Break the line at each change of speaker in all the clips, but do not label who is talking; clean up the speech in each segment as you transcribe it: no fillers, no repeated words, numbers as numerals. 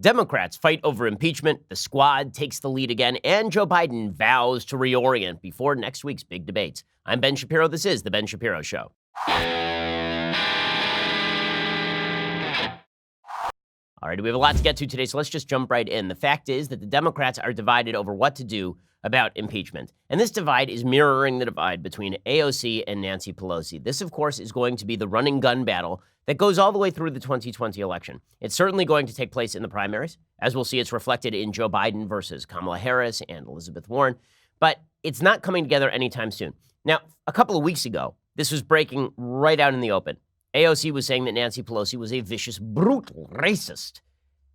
Democrats fight over impeachment, the squad takes the lead again, and Joe Biden vows to reorient before next week's big debates. I'm Ben Shapiro. This is The Ben Shapiro Show. All right, we have a lot to get to today, so let's just jump right in. The fact is that the Democrats are divided over what to do about impeachment. And this divide is mirroring the divide between AOC and Nancy Pelosi. This, of course, is going to be the running gun battle that goes all the way through the 2020 election. It's certainly going to take place in the primaries. As we'll see, it's reflected in Joe Biden versus Kamala Harris and Elizabeth Warren. But it's not coming together anytime soon. Now, a couple of weeks ago, this was breaking right out in the open. AOC was saying that Nancy Pelosi was a vicious, brutal racist.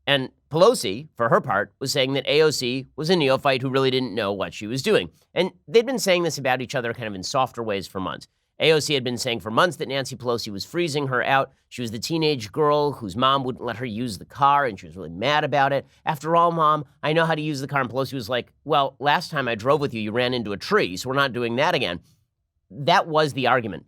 And Pelosi, for her part, was saying that AOC was a neophyte who really didn't know what she was doing. And they'd been saying this about each other kind of in softer ways for months. AOC had been saying for months that Nancy Pelosi was freezing her out. She was the teenage girl whose mom wouldn't let her use the car, and she was really mad about it. After all, Mom, I know how to use the car. And Pelosi was like, well, last time I drove with you, you ran into a tree, so we're not doing that again. That was the argument.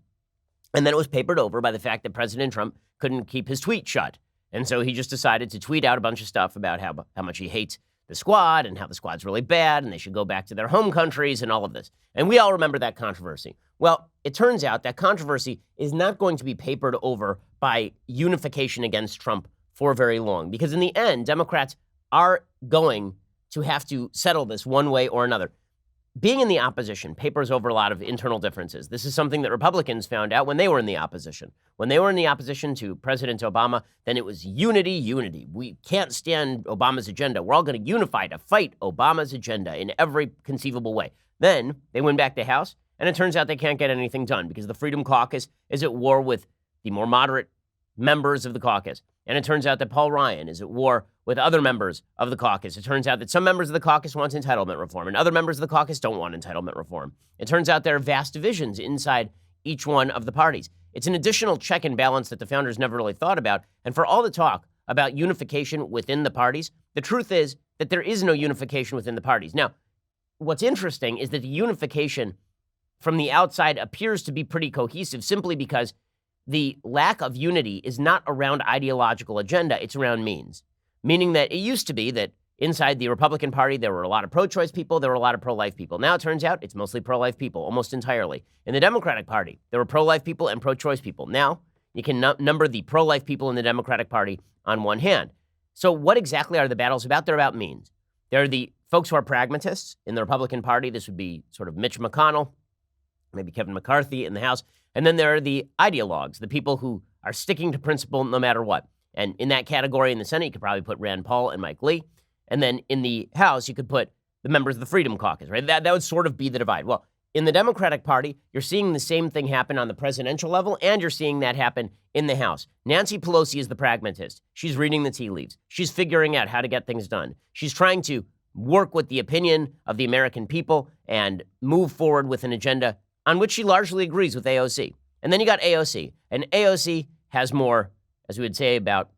And then it was papered over by the fact that President Trump couldn't keep his tweet shut. And so he just decided to tweet out a bunch of stuff about how much he hates the squad and how the squad's really bad and they should go back to their home countries and all of this. And we all remember that controversy. Well, it turns out that controversy is not going to be papered over by unification against Trump for very long, because in the end, Democrats are going to have to settle this one way or another. Being in the opposition papers over a lot of internal differences. This is something that Republicans found out when they were in the opposition. When they were in the opposition to President Obama, then it was unity, unity. We can't stand Obama's agenda. We're all going to unify to fight Obama's agenda in every conceivable way. Then they went back to the House, and it turns out they can't get anything done because the Freedom Caucus is at war with the more moderate members of the caucus. And it turns out that Paul Ryan is at war with other members of the caucus. It turns out that some members of the caucus want entitlement reform and other members of the caucus don't want entitlement reform. It turns out there are vast divisions inside each one of the parties. It's an additional check and balance that the founders never really thought about. And for all the talk about unification within the parties, the truth is that there is no unification within the parties. Now, what's interesting is that the unification from the outside appears to be pretty cohesive simply because the lack of unity is not around ideological agenda, it's around means. Meaning that it used to be that inside the Republican Party, there were a lot of pro-choice people, there were a lot of pro-life people. Now it turns out it's mostly pro-life people, almost entirely. In the Democratic Party, there were pro-life people and pro-choice people. Now you can number the pro-life people in the Democratic Party on one hand. So what exactly are the battles about? They're about means. There are the folks who are pragmatists in the Republican Party. This would be sort of Mitch McConnell, maybe Kevin McCarthy in the House. And then there are the ideologues, the people who are sticking to principle no matter what. And in that category in the Senate, you could probably put Rand Paul and Mike Lee. And then in the House, you could put the members of the Freedom Caucus, right? That would sort of be the divide. Well, in the Democratic Party, you're seeing the same thing happen on the presidential level, and you're seeing that happen in the House. Nancy Pelosi is the pragmatist. She's reading the tea leaves. She's figuring out how to get things done. She's trying to work with the opinion of the American people and move forward with an agenda on which she largely agrees with AOC. And then you got AOC. And AOC has more, as we would say about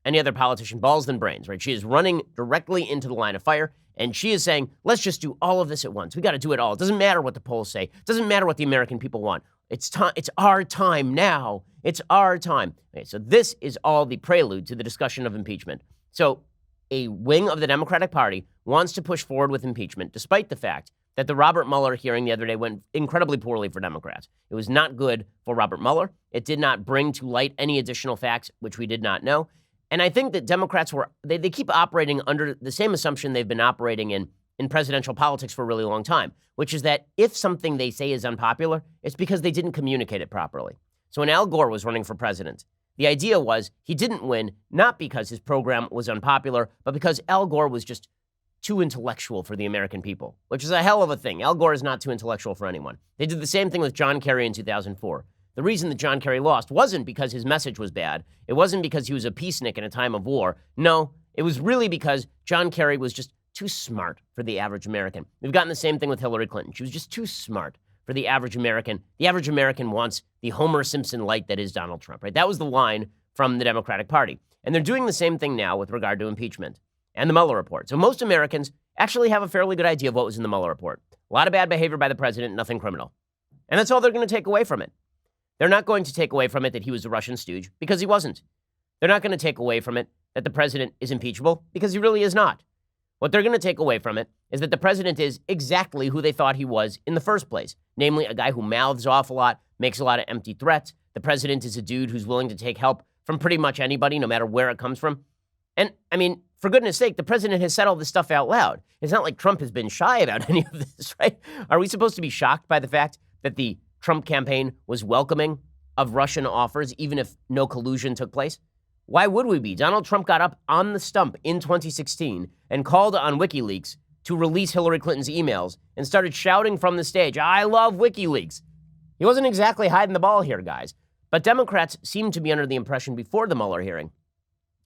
any other politician, balls than brains, right? She is running directly into the line of fire, and she is saying, let's just do all of this at once. We got to do it all. It doesn't matter what the polls say. It doesn't matter what the American people want. It's time. It's our time now. It's our time. Okay, so this is all the prelude to the discussion of impeachment. So a wing of the Democratic Party wants to push forward with impeachment, despite the fact that the Robert Mueller hearing the other day went incredibly poorly for Democrats. It was not good for Robert Mueller. It did not bring to light any additional facts, which we did not know. And I think that Democrats they keep operating under the same assumption they've been operating in presidential politics for a really long time, which is that if something they say is unpopular, it's because they didn't communicate it properly. So when Al Gore was running for president, the idea was he didn't win, not because his program was unpopular, but because Al Gore was just too intellectual for the American people, which is a hell of a thing. Al Gore is not too intellectual for anyone. They did the same thing with John Kerry in 2004. The reason that John Kerry lost wasn't because his message was bad. It wasn't because he was a peacenik in a time of war. No, it was really because John Kerry was just too smart for the average American. We've gotten the same thing with Hillary Clinton. She was just too smart for the average American. The average American wants the Homer Simpson light that is Donald Trump, right? That was the line from the Democratic Party. And they're doing the same thing now with regard to impeachment and the Mueller report. So most Americans actually have a fairly good idea of what was in the Mueller report. A lot of bad behavior by the president, nothing criminal. And that's all they're going to take away from it. They're not going to take away from it that he was a Russian stooge, because he wasn't. They're not going to take away from it that the president is impeachable, because he really is not. What they're going to take away from it is that the president is exactly who they thought he was in the first place, namely a guy who mouths off a lot, makes a lot of empty threats. The president is a dude who's willing to take help from pretty much anybody, no matter where it comes from. And, I mean, for goodness sake, the president has said all this stuff out loud. It's not like Trump has been shy about any of this, right? Are we supposed to be shocked by the fact that the Trump campaign was welcoming of Russian offers, even if no collusion took place? Why would we be? Donald Trump got up on the stump in 2016 and called on WikiLeaks to release Hillary Clinton's emails and started shouting from the stage, "I love WikiLeaks." He wasn't exactly hiding the ball here, guys. But Democrats seemed to be under the impression before the Mueller hearing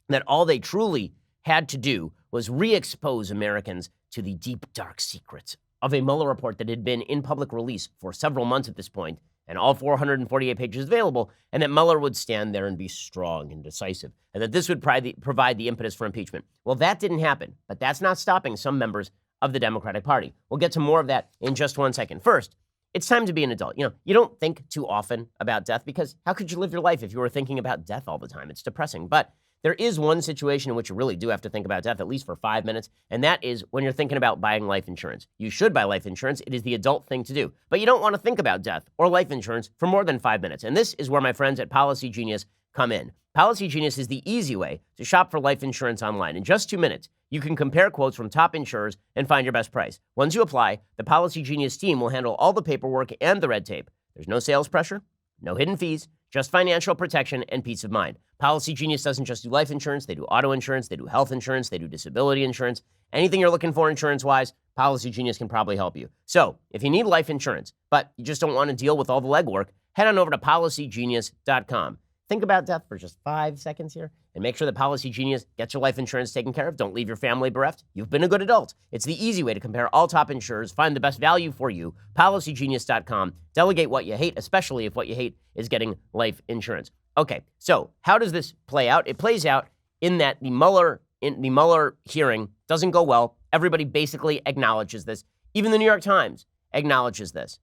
that all they truly had to do was re-expose Americans to the deep, dark secrets of a Mueller report that had been in public release for several months at this point, and all 448 pages available, and that Mueller would stand there and be strong and decisive, and that this would provide the impetus for impeachment. Well, that didn't happen, but that's not stopping some members of the Democratic Party. We'll get to more of that in just 1 second. First, it's time to be an adult. You don't think too often about death, because how could you live your life if you were thinking about death all the time? It's depressing. But there is one situation in which you really do have to think about death, at least for 5 minutes, and that is when you're thinking about buying life insurance. You should buy life insurance. It is the adult thing to do. But you don't want to think about death or life insurance for more than 5 minutes. And this is where my friends at Policy Genius come in. Policy Genius is the easy way to shop for life insurance online. In just 2 minutes, you can compare quotes from top insurers and find your best price. Once you apply, the Policy Genius team will handle all the paperwork and the red tape. There's no sales pressure, no hidden fees, just financial protection and peace of mind. Policy Genius doesn't just do life insurance. They do auto insurance. They do health insurance. They do disability insurance. Anything you're looking for insurance-wise, Policy Genius can probably help you. So if you need life insurance, but you just don't want to deal with all the legwork, head on over to PolicyGenius.com. Think about death for just 5 seconds here and make sure that Policy Genius gets your life insurance taken care of. Don't leave your family bereft. You've been a good adult. It's the easy way to compare all top insurers, find the best value for you. PolicyGenius.com. Delegate what you hate, especially if what you hate is getting life insurance. Okay, so how does this play out? It plays out in that the Mueller hearing doesn't go well. Everybody basically acknowledges this. Even the New York Times acknowledges this.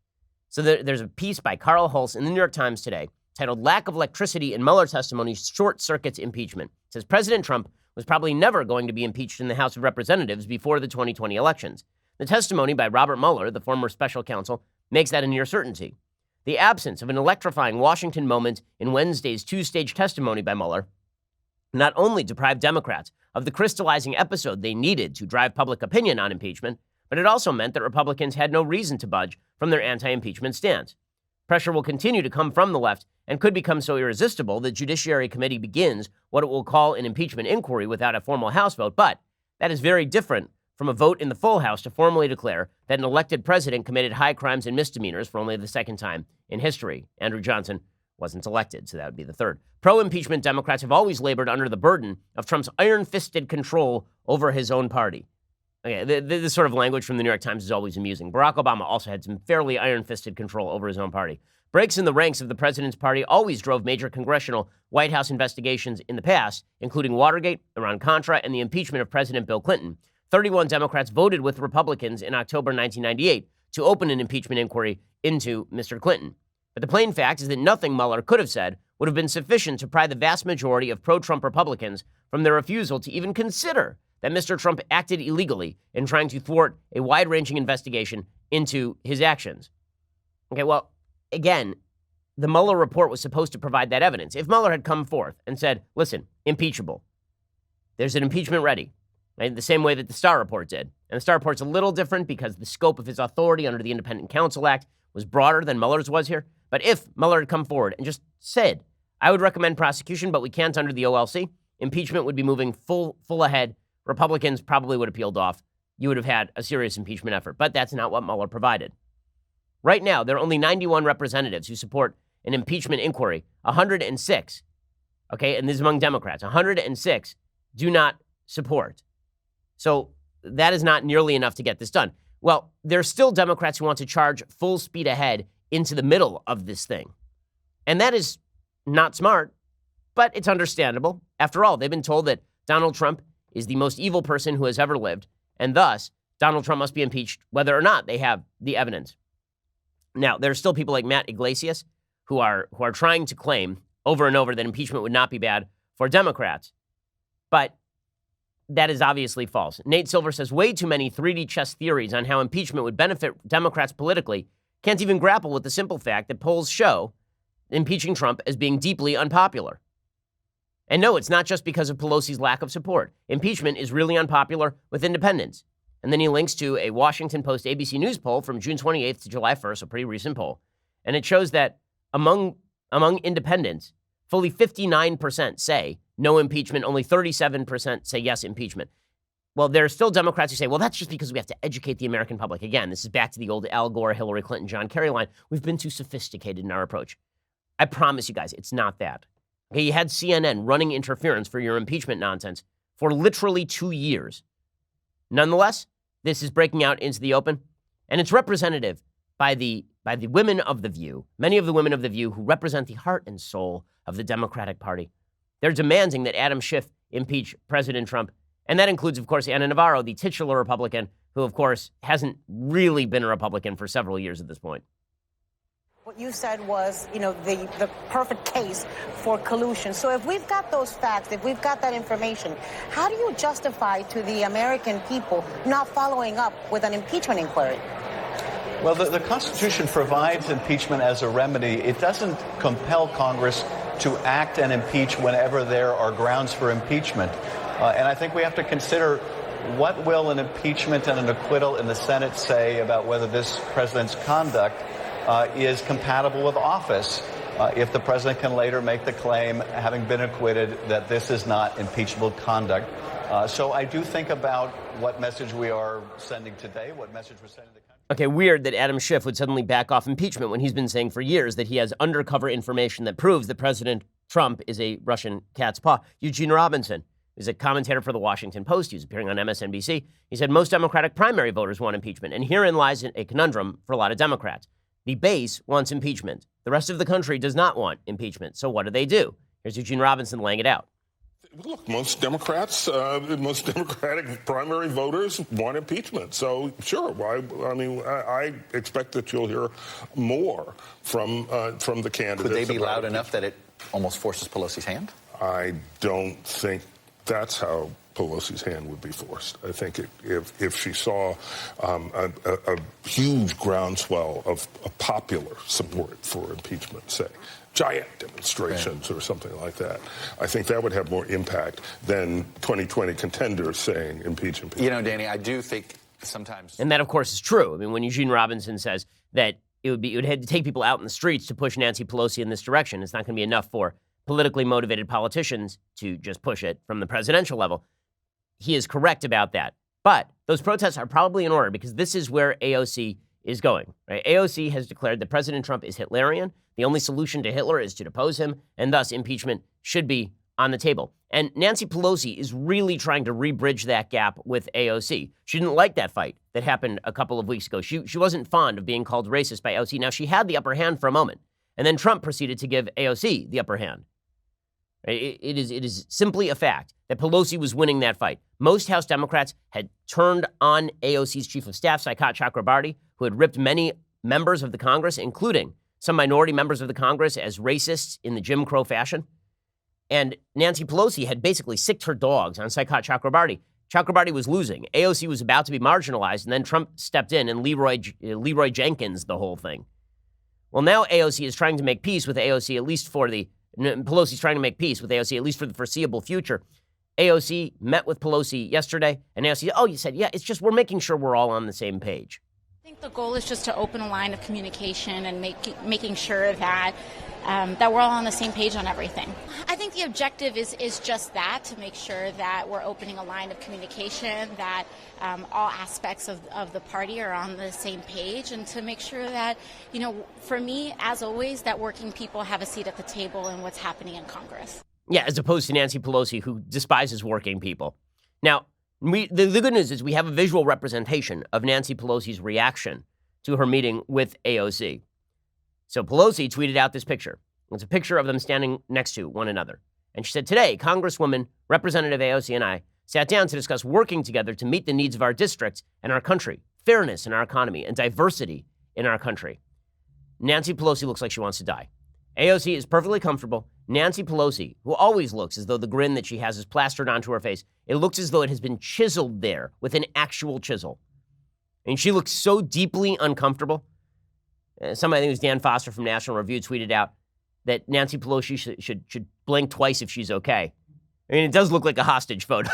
So there's a piece by Carl Hulse in the New York Times today titled "Lack of Electricity in Mueller Testimony Short Circuits Impeachment." It says President Trump was probably never going to be impeached in the House of Representatives before the 2020 elections. The testimony by Robert Mueller, the former special counsel, makes that a near certainty. The absence of an electrifying Washington moment in Wednesday's two-stage testimony by Mueller not only deprived Democrats of the crystallizing episode they needed to drive public opinion on impeachment, but it also meant that Republicans had no reason to budge from their anti-impeachment stance. Pressure will continue to come from the left and could become so irresistible the Judiciary Committee begins what it will call an impeachment inquiry without a formal House vote. But that is very different from a vote in the full House to formally declare that an elected president committed high crimes and misdemeanors for only the second time in history. Andrew Johnson wasn't elected, so that would be the third. Pro-impeachment Democrats have always labored under the burden of Trump's iron-fisted control over his own party. Okay, this sort of language from the New York Times is always amusing. Barack Obama also had some fairly iron-fisted control over his own party. Breaks in the ranks of the president's party always drove major congressional White House investigations in the past, including Watergate, Iran-Contra, and the impeachment of President Bill Clinton. 31 Democrats voted with Republicans in October 1998 to open an impeachment inquiry into Mr. Clinton. But the plain fact is that nothing Mueller could have said would have been sufficient to pry the vast majority of pro-Trump Republicans from their refusal to even consider that Mr. Trump acted illegally in trying to thwart a wide-ranging investigation into his actions. Okay, well, again, the Mueller report was supposed to provide that evidence. If Mueller had come forth and said, listen, impeachable, there's an impeachment ready, right? The same way that the Starr report did. And the Starr report's a little different because the scope of his authority under the Independent Counsel Act was broader than Mueller's was here. But if Mueller had come forward and just said, I would recommend prosecution, but we can't under the OLC, impeachment would be moving full ahead. Republicans probably would have peeled off. You would have had a serious impeachment effort. But that's not what Mueller provided. Right now, there are only 91 representatives who support an impeachment inquiry. 106, okay, and this is among Democrats. 106 do not support. So that is not nearly enough to get this done. Well, there are still Democrats who want to charge full speed ahead into the middle of this thing. And that is not smart, but it's understandable. After all, they've been told that Donald Trump is the most evil person who has ever lived, and thus Donald Trump must be impeached whether or not they have the evidence. Now, there are still people like Matt Iglesias who are trying to claim over and over that impeachment would not be bad for Democrats. But that is obviously false. Nate Silver says way too many 3D chess theories on how impeachment would benefit Democrats politically can't even grapple with the simple fact that polls show impeaching Trump as being deeply unpopular. And no, it's not just because of Pelosi's lack of support. Impeachment is really unpopular with independents. And then he links to a Washington Post ABC News poll from June 28th to July 1st, a pretty recent poll. And it shows that among independents, fully 59% say no impeachment, only 37% say yes impeachment. Well, there are still Democrats who say, well, that's just because we have to educate the American public. Again, this is back to the old Al Gore, Hillary Clinton, John Kerry line. We've been too sophisticated in our approach. I promise you guys, it's not that. Okay, you had CNN running interference for your impeachment nonsense for literally 2 years. Nonetheless, this is breaking out into the open, and it's representative by the women of The View, many of the women of The View who represent the heart and soul of the Democratic Party. They're demanding that Adam Schiff impeach President Trump, and that includes, of course, Ana Navarro, the titular Republican, who, of course, hasn't really been a Republican for several years at this point.
What you said was, the perfect case for collusion. So if we've got those facts, if we've got that information, how do you justify to the American people not following up with an impeachment inquiry?
Well, the Constitution provides impeachment as a remedy. It doesn't compel Congress to act and impeach whenever there are grounds for impeachment. And I think we have to consider what will an impeachment and an acquittal in the Senate say about whether this president's conduct is compatible with office if the president can later make the claim, having been acquitted, that this is not impeachable conduct. So I do think about what message we are sending today, what message we're sending to the country.
Okay, weird that Adam Schiff would suddenly back off impeachment when he's been saying for years that he has undercover information that proves that President Trump is a Russian cat's paw. Eugene Robinson is a commentator for the Washington Post. He was appearing on MSNBC. He said most Democratic primary voters want impeachment, and herein lies a conundrum for a lot of Democrats. The base wants impeachment. The rest of the country does not want impeachment. So what do? Here's Eugene Robinson laying it out.
Look, most Democrats, most Democratic primary voters want impeachment. So, sure, I expect that you'll hear more from the candidates.
Could they be loud enough that it almost forces Pelosi's hand?
I don't think that's how Pelosi's hand would be forced. I think if she saw a huge groundswell of popular support for impeachment, say, giant demonstrations or something like that, I think that would have more impact than 2020 contenders saying impeach.
Danny, I do think sometimes...
And that, of course, is true. I mean, when Eugene Robinson says that it would have to take people out in the streets to push Nancy Pelosi in this direction, it's not going to be enough for politically motivated politicians to just push it from the presidential level. He is correct about that. But those protests are probably in order because this is where AOC is going. Right? AOC has declared that President Trump is Hitlerian. The only solution to Hitler is to depose him, and thus impeachment should be on the table. And Nancy Pelosi is really trying to rebridge that gap with AOC. She didn't like that fight that happened a couple of weeks ago. She wasn't fond of being called racist by AOC. Now, she had the upper hand for a moment, and then Trump proceeded to give AOC the upper hand. It is simply a fact that Pelosi was winning that fight. Most House Democrats had turned on AOC's chief of staff, Saikat Chakrabarti, who had ripped many members of the Congress, including some minority members of the Congress, as racists in the Jim Crow fashion. And Nancy Pelosi had basically sicked her dogs on Saikat Chakrabarti. Chakrabarti was losing. AOC was about to be marginalized, and then Trump stepped in and Leroy Jenkins the whole thing. Well, now AOC is trying to make peace with AOC, at least for the Pelosi's trying to make peace with AOC, at least for the foreseeable future. AOC met with Pelosi yesterday, and AOC, you said, yeah, it's just we're making sure we're all on the same page.
I think the goal is just to open a line of communication and making sure that that we're all on the same page on everything. I think the objective is just that, to make sure that we're opening a line of communication, that all aspects of the party are on the same page, and to make sure that, for me, as always, that working people have a seat at the table in what's happening in Congress.
Yeah, as opposed to Nancy Pelosi, who despises working people. Now, the good news is we have a visual representation of Nancy Pelosi's reaction to her meeting with AOC. So Pelosi tweeted out this picture. It's a picture of them standing next to one another. And she said, today, Congresswoman Representative AOC and I sat down to discuss working together to meet the needs of our districts and our country, fairness in our economy, and diversity in our country. Nancy Pelosi looks like she wants to die. AOC is perfectly comfortable Nancy Pelosi, who always looks as though the grin that she has is plastered onto her face, it looks as though it has been chiseled there with an actual chisel. And she looks so deeply uncomfortable. Somebody, I think it was Dan Foster from National Review, tweeted out that Nancy Pelosi should blink twice if she's okay. I mean, it does look like a hostage photo.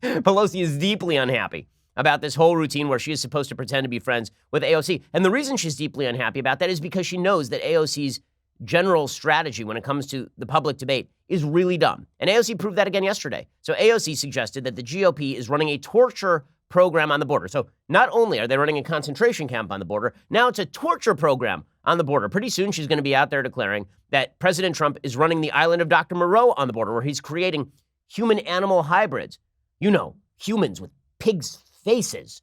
Pelosi is deeply unhappy about this whole routine where she is supposed to pretend to be friends with AOC. And the reason she's deeply unhappy about that is because she knows that AOC's general strategy when it comes to the public debate is really dumb. And AOC proved that again yesterday. So AOC suggested that the GOP is running a torture program on the border. So not only are they running a concentration camp on the border, now it's a torture program on the border. Pretty soon she's going to be out there declaring that President Trump is running the island of Dr. Moreau on the border, where he's creating human-animal hybrids. You know, humans with pigs' faces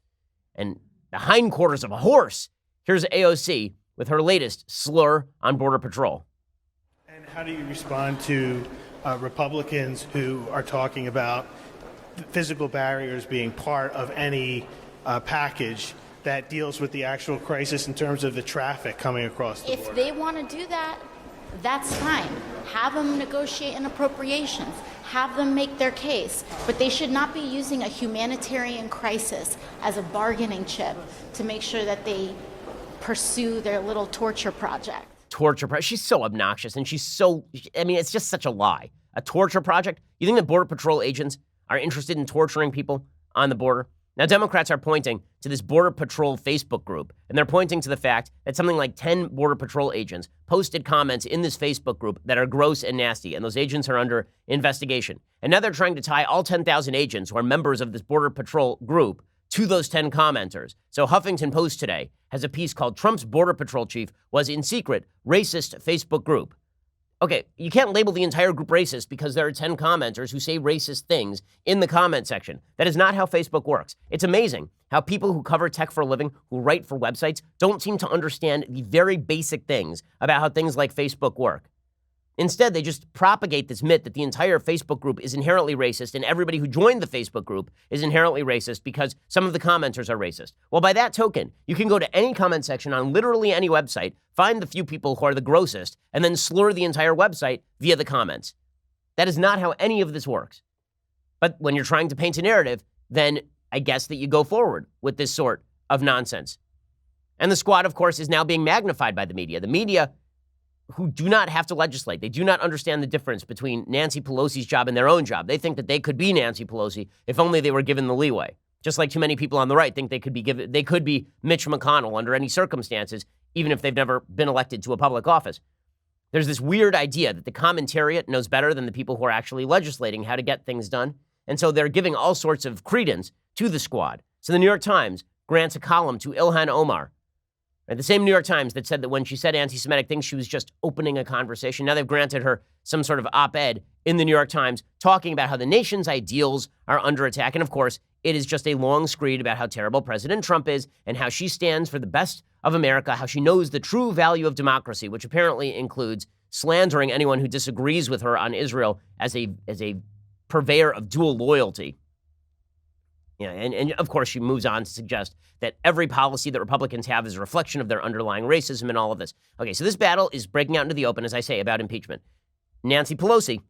and the hindquarters of a horse. Here's AOC with her latest slur on Border Patrol.
And how do you respond to Republicans who are talking about physical barriers being part of any package that deals with the actual crisis in terms of the traffic coming across the border?
If they want to do that, that's fine. Have them negotiate an appropriations. Have them make their case. But they should not be using a humanitarian crisis as a bargaining chip to make sure that they pursue their little torture project.
She's so obnoxious, and it's just such a lie. A torture project? You think that Border Patrol agents are interested in torturing people on the border? Now, Democrats are pointing to this Border Patrol Facebook group, and they're pointing to the fact that something like 10 Border Patrol agents posted comments in this Facebook group that are gross and nasty, and those agents are under investigation. And now they're trying to tie all 10,000 agents who are members of this Border Patrol group to those 10 commenters. So Huffington Post today has a piece called Trump's Border Patrol Chief was in secret racist Facebook group. Okay, you can't label the entire group racist because there are 10 commenters who say racist things in the comment section. That is not how Facebook works. It's amazing how people who cover tech for a living, who write for websites, don't seem to understand the very basic things about how things like Facebook work. Instead, they just propagate this myth that the entire Facebook group is inherently racist and everybody who joined the Facebook group is inherently racist because some of the commenters are racist. Well, by that token, you can go to any comment section on literally any website, find the few people who are the grossest, and then slur the entire website via the comments. That is not how any of this works. But when you're trying to paint a narrative, then I guess that you go forward with this sort of nonsense. And the squad, of course, is now being magnified by the media. The media who do not have to legislate. They do not understand the difference between Nancy Pelosi's job and their own job. They think that they could be Nancy Pelosi if only they were given the leeway. Just like too many people on the right think they could be Mitch McConnell under any circumstances, even if they've never been elected to a public office. There's this weird idea that the commentariat knows better than the people who are actually legislating how to get things done. And so they're giving all sorts of credence to the squad. So the New York Times grants a column to Ilhan Omar, the same New York Times that said that when she said anti-Semitic things, she was just opening a conversation. Now they've granted her some sort of op-ed in the New York Times talking about how the nation's ideals are under attack. And of course, it is just a long screed about how terrible President Trump is and how she stands for the best of America, how she knows the true value of democracy, which apparently includes slandering anyone who disagrees with her on Israel as a purveyor of dual loyalty. Yeah, and of course, she moves on to suggest that every policy that Republicans have is a reflection of their underlying racism and all of this. Okay, so this battle is breaking out into the open, as I say, about impeachment. Nancy Pelosi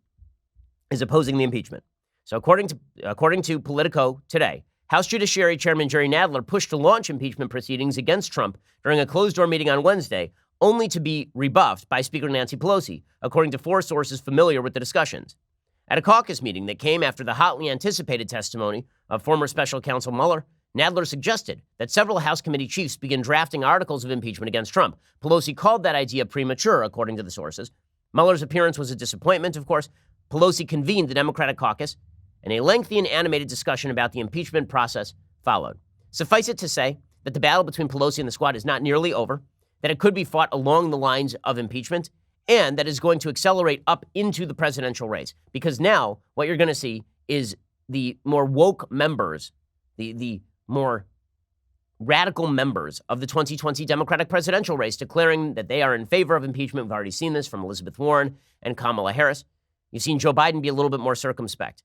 is opposing the impeachment. So according to Politico today, House Judiciary Chairman Jerry Nadler pushed to launch impeachment proceedings against Trump during a closed-door meeting on Wednesday, only to be rebuffed by Speaker Nancy Pelosi, according to 4 sources familiar with the discussions. At a caucus meeting that came after the hotly anticipated testimony of former special counsel Muller, Nadler suggested that several House committee chiefs begin drafting articles of impeachment against Trump. Pelosi called that idea premature, according to the sources. Mueller's appearance was a disappointment, of course. Pelosi convened the Democratic caucus, and a lengthy and animated discussion about the impeachment process followed. Suffice it to say that the battle between Pelosi and the squad is not nearly over, that it could be fought along the lines of impeachment, and that is going to accelerate up into the presidential race. Because now what you're going to see is the more woke members, the more radical members of the 2020 Democratic presidential race declaring that they are in favor of impeachment. We've already seen this from Elizabeth Warren and Kamala Harris. You've seen Joe Biden be a little bit more circumspect.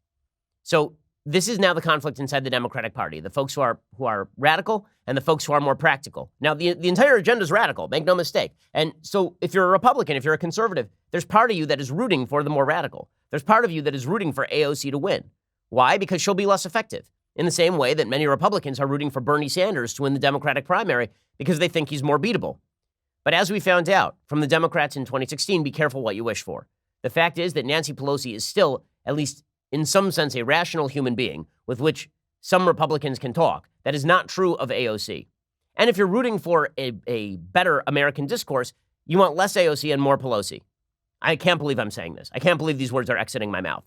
So this is now the conflict inside the Democratic Party, the folks who are radical and the folks who are more practical. Now, the entire agenda is radical, make no mistake. And so if you're a Republican, if you're a conservative, there's part of you that is rooting for the more radical. There's part of you that is rooting for AOC to win. Why? Because she'll be less effective. In the same way that many Republicans are rooting for Bernie Sanders to win the Democratic primary because they think he's more beatable. But as we found out from the Democrats in 2016, be careful what you wish for. The fact is that Nancy Pelosi is still, at least in some sense, a rational human being with which some Republicans can talk. That is not true of AOC. And if you're rooting for a better American discourse, you want less AOC and more Pelosi. I can't believe I'm saying this. I can't believe these words are exiting my mouth.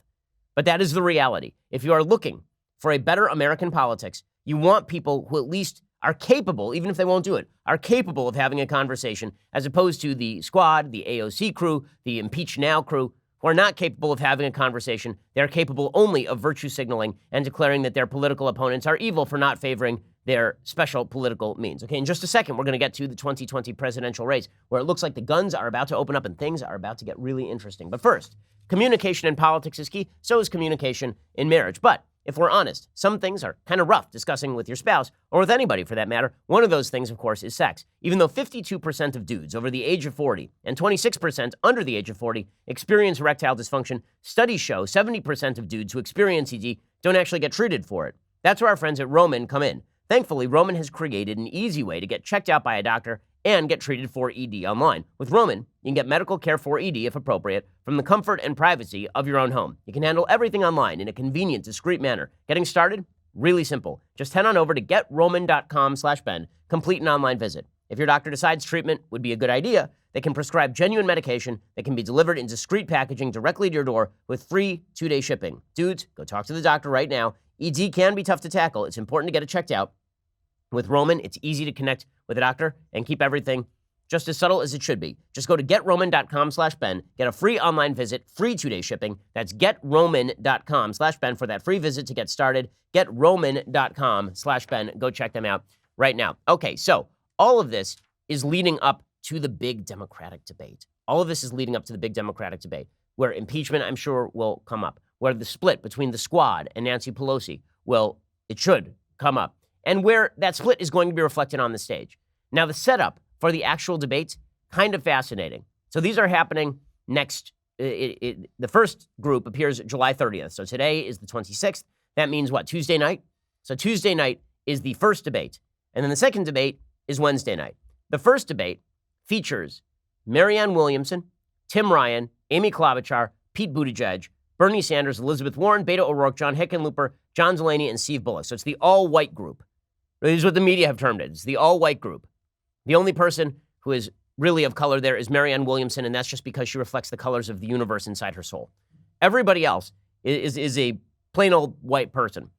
But that is the reality. If you are looking for a better American politics, you want people who at least are capable, even if they won't do it, are capable of having a conversation, as opposed to the squad, the AOC crew, the Impeach Now crew, who are not capable of having a conversation. They're capable only of virtue signaling and declaring that their political opponents are evil for not favoring their special political means. Okay, in just a second, we're going to get to the 2020 presidential race, where it looks like the guns are about to open up and things are about to get really interesting. But first, communication in politics is key. So is communication in marriage. But if we're honest, some things are kind of rough discussing with your spouse, or with anybody for that matter. One of those things, of course, is sex. Even though 52% of dudes over the age of 40 and 26% under the age of 40 experience erectile dysfunction, studies show 70% of dudes who experience ED don't actually get treated for it. That's where our friends at Roman come in. Thankfully, Roman has created an easy way to get checked out by a doctor and get treated for ED online. With Roman, you can get medical care for ED, if appropriate, from the comfort and privacy of your own home. You can handle everything online in a convenient, discreet manner. Getting started? Really simple. Just head on over to getroman.com/Ben, complete an online visit. If your doctor decides treatment would be a good idea, they can prescribe genuine medication that can be delivered in discreet packaging directly to your door with free 2-day shipping. Dudes, go talk to the doctor right now. ED can be tough to tackle. It's important to get it checked out. With Roman, it's easy to connect with a doctor and keep everything just as subtle as it should be. Just go to getroman.com/Ben, get a free online visit, free 2-day shipping. That's getroman.com/Ben for that free visit to get started. Getroman.com/Ben. Go check them out right now. Okay, so all of this is leading up to the big Democratic debate. All of this is leading up to the big Democratic debate, where impeachment, I'm sure, will come up, where the split between the squad and Nancy Pelosi it should come up, and where that split is going to be reflected on the stage. Now, the setup for the actual debates, kind of fascinating. So these are happening next. The first group appears July 30th. So today is the 26th. That means what? Tuesday night? So Tuesday night is the first debate. And then the second debate is Wednesday night. The first debate features Marianne Williamson, Tim Ryan, Amy Klobuchar, Pete Buttigieg, Bernie Sanders, Elizabeth Warren, Beto O'Rourke, John Hickenlooper, John Delaney, and Steve Bullock. So it's the all-white group. This is what the media have termed it. It's the all-white group. The only person who is really of color there is Marianne Williamson, and that's just because she reflects the colors of the universe inside her soul. Everybody else is a plain old white person.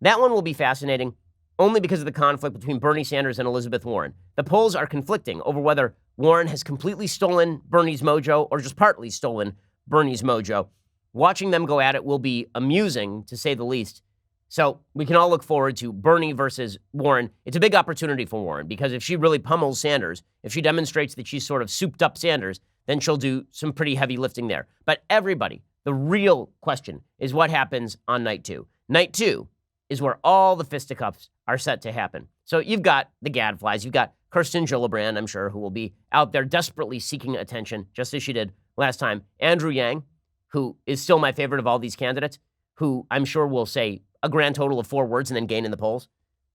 That one will be fascinating only because of the conflict between Bernie Sanders and Elizabeth Warren. The polls are conflicting over whether Warren has completely stolen Bernie's mojo or just partly stolen Bernie's mojo. Watching them go at it will be amusing, to say the least. So we can all look forward to Bernie versus Warren. It's a big opportunity for Warren, because if she really pummels Sanders, if she demonstrates that she's sort of souped up Sanders, then she'll do some pretty heavy lifting there. But everybody, the real question is what happens on night two. Night two is where all the fisticuffs are set to happen. So you've got the gadflies. You've got Kirsten Gillibrand, I'm sure, who will be out there desperately seeking attention, just as she did last time. Andrew Yang, who is still my favorite of all these candidates, who I'm sure will say a grand total of 4 words and then gain in the polls,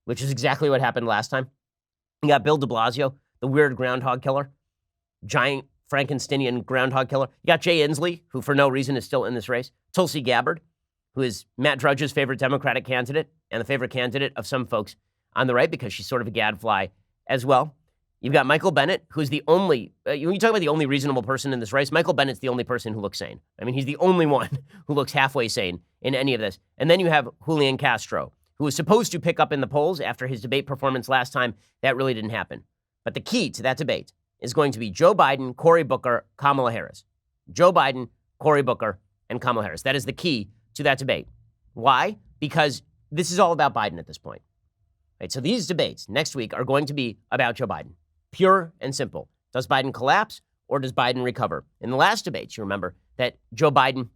which is exactly what happened last time. You got Bill de Blasio, the weird groundhog killer, giant Frankensteinian groundhog killer. You got Jay Inslee, who for no reason is still in this race. Tulsi Gabbard, who is Matt Drudge's favorite Democratic candidate and the favorite candidate of some folks on the right, because she's sort of a gadfly as well. You've got Michael Bennet, who's the only, when you talk about the only reasonable person in this race, Michael Bennett's the only person who looks sane. I mean, he's the only one who looks halfway sane in any of this. And then you have Julian Castro, who was supposed to pick up in the polls after his debate performance last time. That really didn't happen. But the key to that debate is going to be Joe Biden, Cory Booker, Kamala Harris. Joe Biden, Cory Booker, and Kamala Harris. That is the key to that debate. Why? Because this is all about Biden at this point. Right? So these debates next week are going to be about Joe Biden. Pure and simple. Does Biden collapse or does Biden recover? In the last debates, you remember that Joe Biden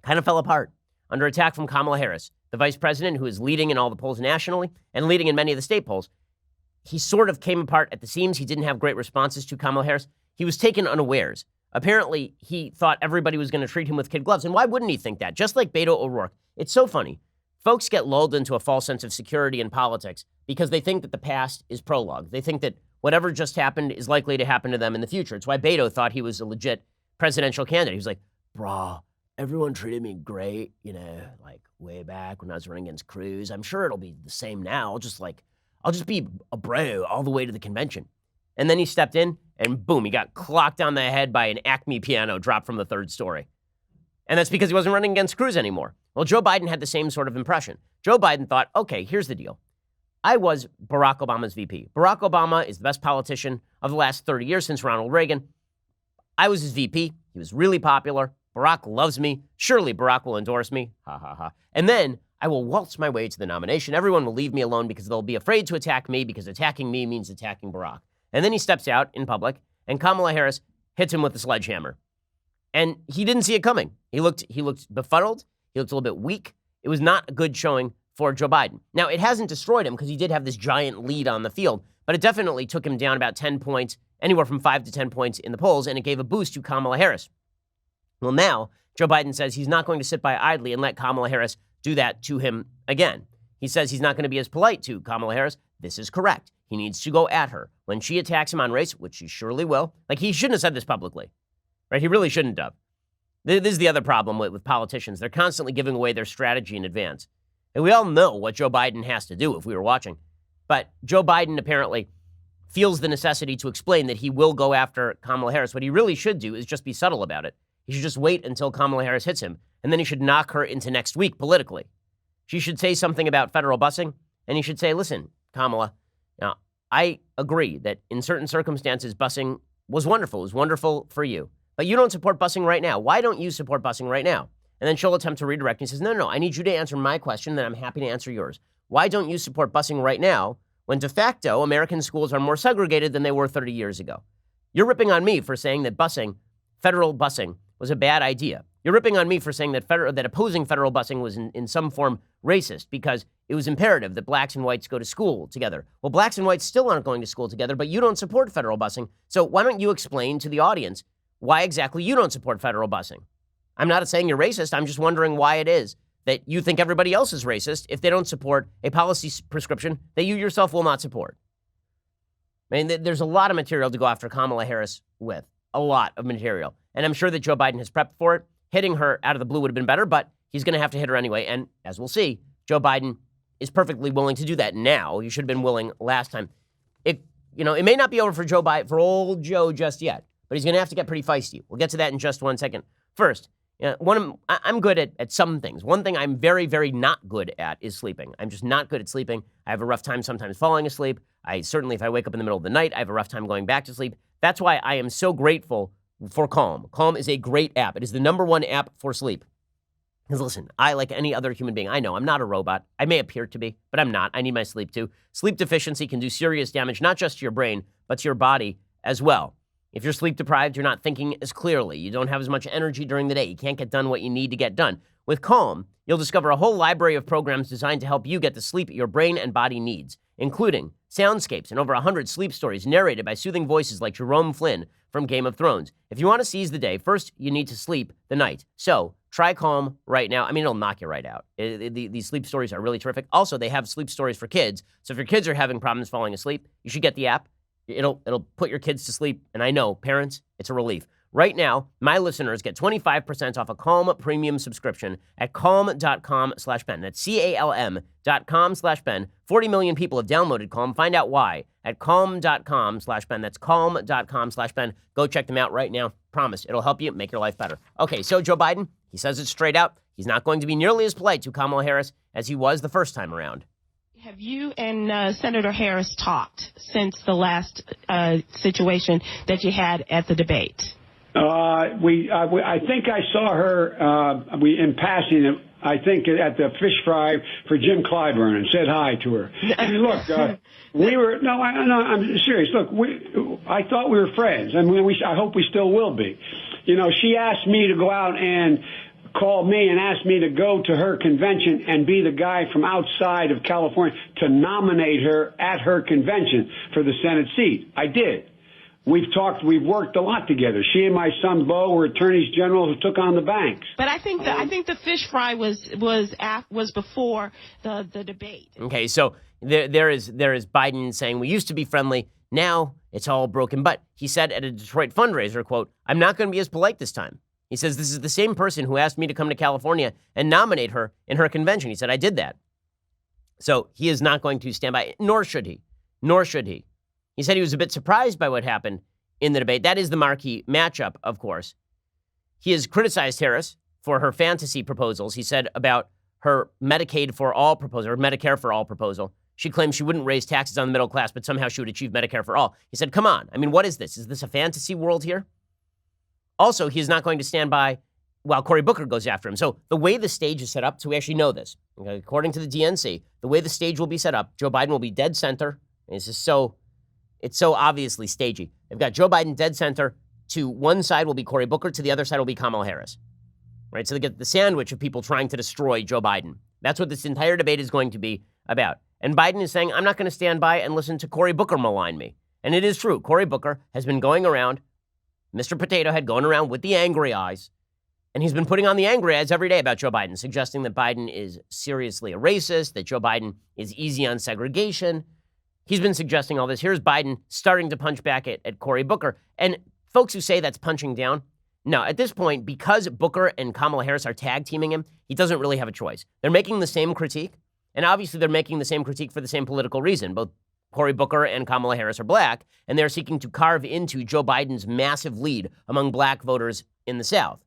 kind of fell apart. under attack from Kamala Harris, the vice president who is leading in all the polls nationally and leading in many of the state polls. He sort of came apart at the seams. He didn't have great responses to Kamala Harris. He was taken unawares. Apparently, he thought everybody was going to treat him with kid gloves. And why wouldn't he think that? Just like Beto O'Rourke. It's so funny. Folks get lulled into a false sense of security in politics because they think that the past is prologue. They think that whatever just happened is likely to happen to them in the future. It's why Beto thought he was a legit presidential candidate. He was like, brah, everyone treated me great, like way back when I was running against Cruz. I'm sure it'll be the same now. I'll just be a bro all the way to the convention. And then he stepped in and boom, he got clocked on the head by an Acme piano dropped from the third story. And that's because he wasn't running against Cruz anymore. Well, Joe Biden had the same sort of impression. Joe Biden thought, okay, here's the deal. I was Barack Obama's VP. Barack Obama is the best politician of the last 30 years since Ronald Reagan. I was his VP. He was really popular. Barack loves me. Surely Barack will endorse me. Ha, ha, ha. And then I will waltz my way to the nomination. Everyone will leave me alone because they'll be afraid to attack me because attacking me means attacking Barack. And then he steps out in public and Kamala Harris hits him with a sledgehammer. And he didn't see it coming. He looked befuddled. He looked a little bit weak. It was not a good showing for Joe Biden. Now, it hasn't destroyed him because he did have this giant lead on the field, but it definitely took him down about 10 points, anywhere from 5 to 10 points in the polls, and it gave a boost to Kamala Harris. Well, now, Joe Biden says he's not going to sit by idly and let Kamala Harris do that to him again. He says he's not going to be as polite to Kamala Harris. This is correct. He needs to go at her. When she attacks him on race, which she surely will, like he shouldn't have said this publicly, right? He really shouldn't have. This is the other problem with politicians. They're constantly giving away their strategy in advance. And we all know what Joe Biden has to do if we were watching. But Joe Biden apparently feels the necessity to explain that he will go after Kamala Harris. What he really should do is just be subtle about it. He should just wait until Kamala Harris hits him, and then he should knock her into next week politically. She should say something about federal busing, and he should say, listen, Kamala, now, I agree that in certain circumstances, busing was wonderful. It was wonderful for you. But you don't support busing right now. Why don't you support busing right now? And then she'll attempt to redirect. And he says, no, I need you to answer my question, then I'm happy to answer yours. Why don't you support busing right now when de facto American schools are more segregated than they were 30 years ago? You're ripping on me for saying that busing, federal busing, was a bad idea. You're ripping on me for saying that opposing federal busing was in some form racist because it was imperative that blacks and whites go to school together. Well, blacks and whites still aren't going to school together, but you don't support federal busing. So why don't you explain to the audience why exactly you don't support federal busing? I'm not saying you're racist. I'm just wondering why it is that you think everybody else is racist if they don't support a policy prescription that you yourself will not support. I mean, there's a lot of material to go after Kamala Harris with. A lot of material. And I'm sure that Joe Biden has prepped for it. Hitting her out of the blue would have been better, but he's going to have to hit her anyway. And as we'll see, Joe Biden is perfectly willing to do that now. He should have been willing last time. It may not be over for Joe Biden, for old Joe just yet, but he's going to have to get pretty feisty. We'll get to that in just 1 second. First, I'm good at some things. One thing I'm very, very not good at is sleeping. I'm just not good at sleeping. I have a rough time sometimes falling asleep. If I wake up in the middle of the night, I have a rough time going back to sleep. That's why I am so grateful for Calm. Calm is a great app. It is the #1 app for sleep. Because listen, I, like any other human being, I know I'm not a robot. I may appear to be, but I'm not. I need my sleep too. Sleep deficiency can do serious damage, not just to your brain, but to your body as well. If you're sleep deprived, you're not thinking as clearly. You don't have as much energy during the day. You can't get done what you need to get done. With Calm, you'll discover a whole library of programs designed to help you get the sleep your brain and body needs, including soundscapes and over 100 sleep stories narrated by soothing voices like Jerome Flynn from Game of Thrones. If you want to seize the day, first you need to sleep the night. So try Calm right now. I mean, it'll knock you right out. These sleep stories are really terrific. Also, they have sleep stories for kids. So if your kids are having problems falling asleep, you should get the app. It'll put your kids to sleep. And I know, parents, it's a relief. Right now, my listeners get 25% off a Calm premium subscription at calm.com/Ben. That's CALM.com/Ben. 40 million people have downloaded Calm. Find out why at calm.com/Ben. That's calm.com/Ben. Go check them out right now. Promise, it'll help you make your life better. Okay, so Joe Biden, he says it straight out. He's not going to be nearly as polite to Kamala Harris as he was the first time around.
Have you and Senator Harris talked since the last situation that you had at the debate?
I think I saw her in passing. I think at the fish fry for Jim Clyburn and said hi to her. I mean, look, I'm serious. Look, I thought we were friends. I mean, I hope we still will be. You know, she asked me to go out and called me and asked me to go to her convention and be the guy from outside of California to nominate her at her convention for the Senate seat. I did. We've worked a lot together. She and my son Beau were attorneys general who took on the banks.
But I think the fish fry was before the debate.
Okay, so there is Biden saying we used to be friendly, now it's all broken. But he said at a Detroit fundraiser, quote, "I'm not going to be as polite this time." He says this is the same person who asked me to come to California and nominate her in her convention. He said I did that. So he is not going to stand by, nor should he. Nor should he. He said he was a bit surprised by what happened in the debate. That is the marquee matchup, of course. He has criticized Harris for her fantasy proposals. He said about her Medicaid for all proposal, or Medicare for all proposal. She claimed she wouldn't raise taxes on the middle class, but somehow she would achieve Medicare for all. He said, come on. I mean, what is this? Is this a fantasy world here? Also, he is not going to stand by while Cory Booker goes after him. So the way the stage is set up, so we actually know this. Okay, according to the DNC, the way the stage will be set up, Joe Biden will be dead center. And it's so obviously stagey. They've got Joe Biden dead center. To one side will be Cory Booker. To the other side will be Kamala Harris. Right? So they get the sandwich of people trying to destroy Joe Biden. That's what this entire debate is going to be about. And Biden is saying, I'm not going to stand by and listen to Cory Booker malign me. And it is true. Cory Booker has been going around, Mr. Potato Head going around with the angry eyes. And he's been putting on the angry eyes every day about Joe Biden, suggesting that Biden is seriously a racist, that Joe Biden is easy on segregation. He's been suggesting all this. Here's Biden starting to punch back at Cory Booker. And folks who say that's punching down, no, at this point, because Booker and Kamala Harris are tag teaming him, he doesn't really have a choice. They're making the same critique. And obviously they're making the same critique for the same political reason. Both Cory Booker and Kamala Harris are black, and they're seeking to carve into Joe Biden's massive lead among black voters in the South.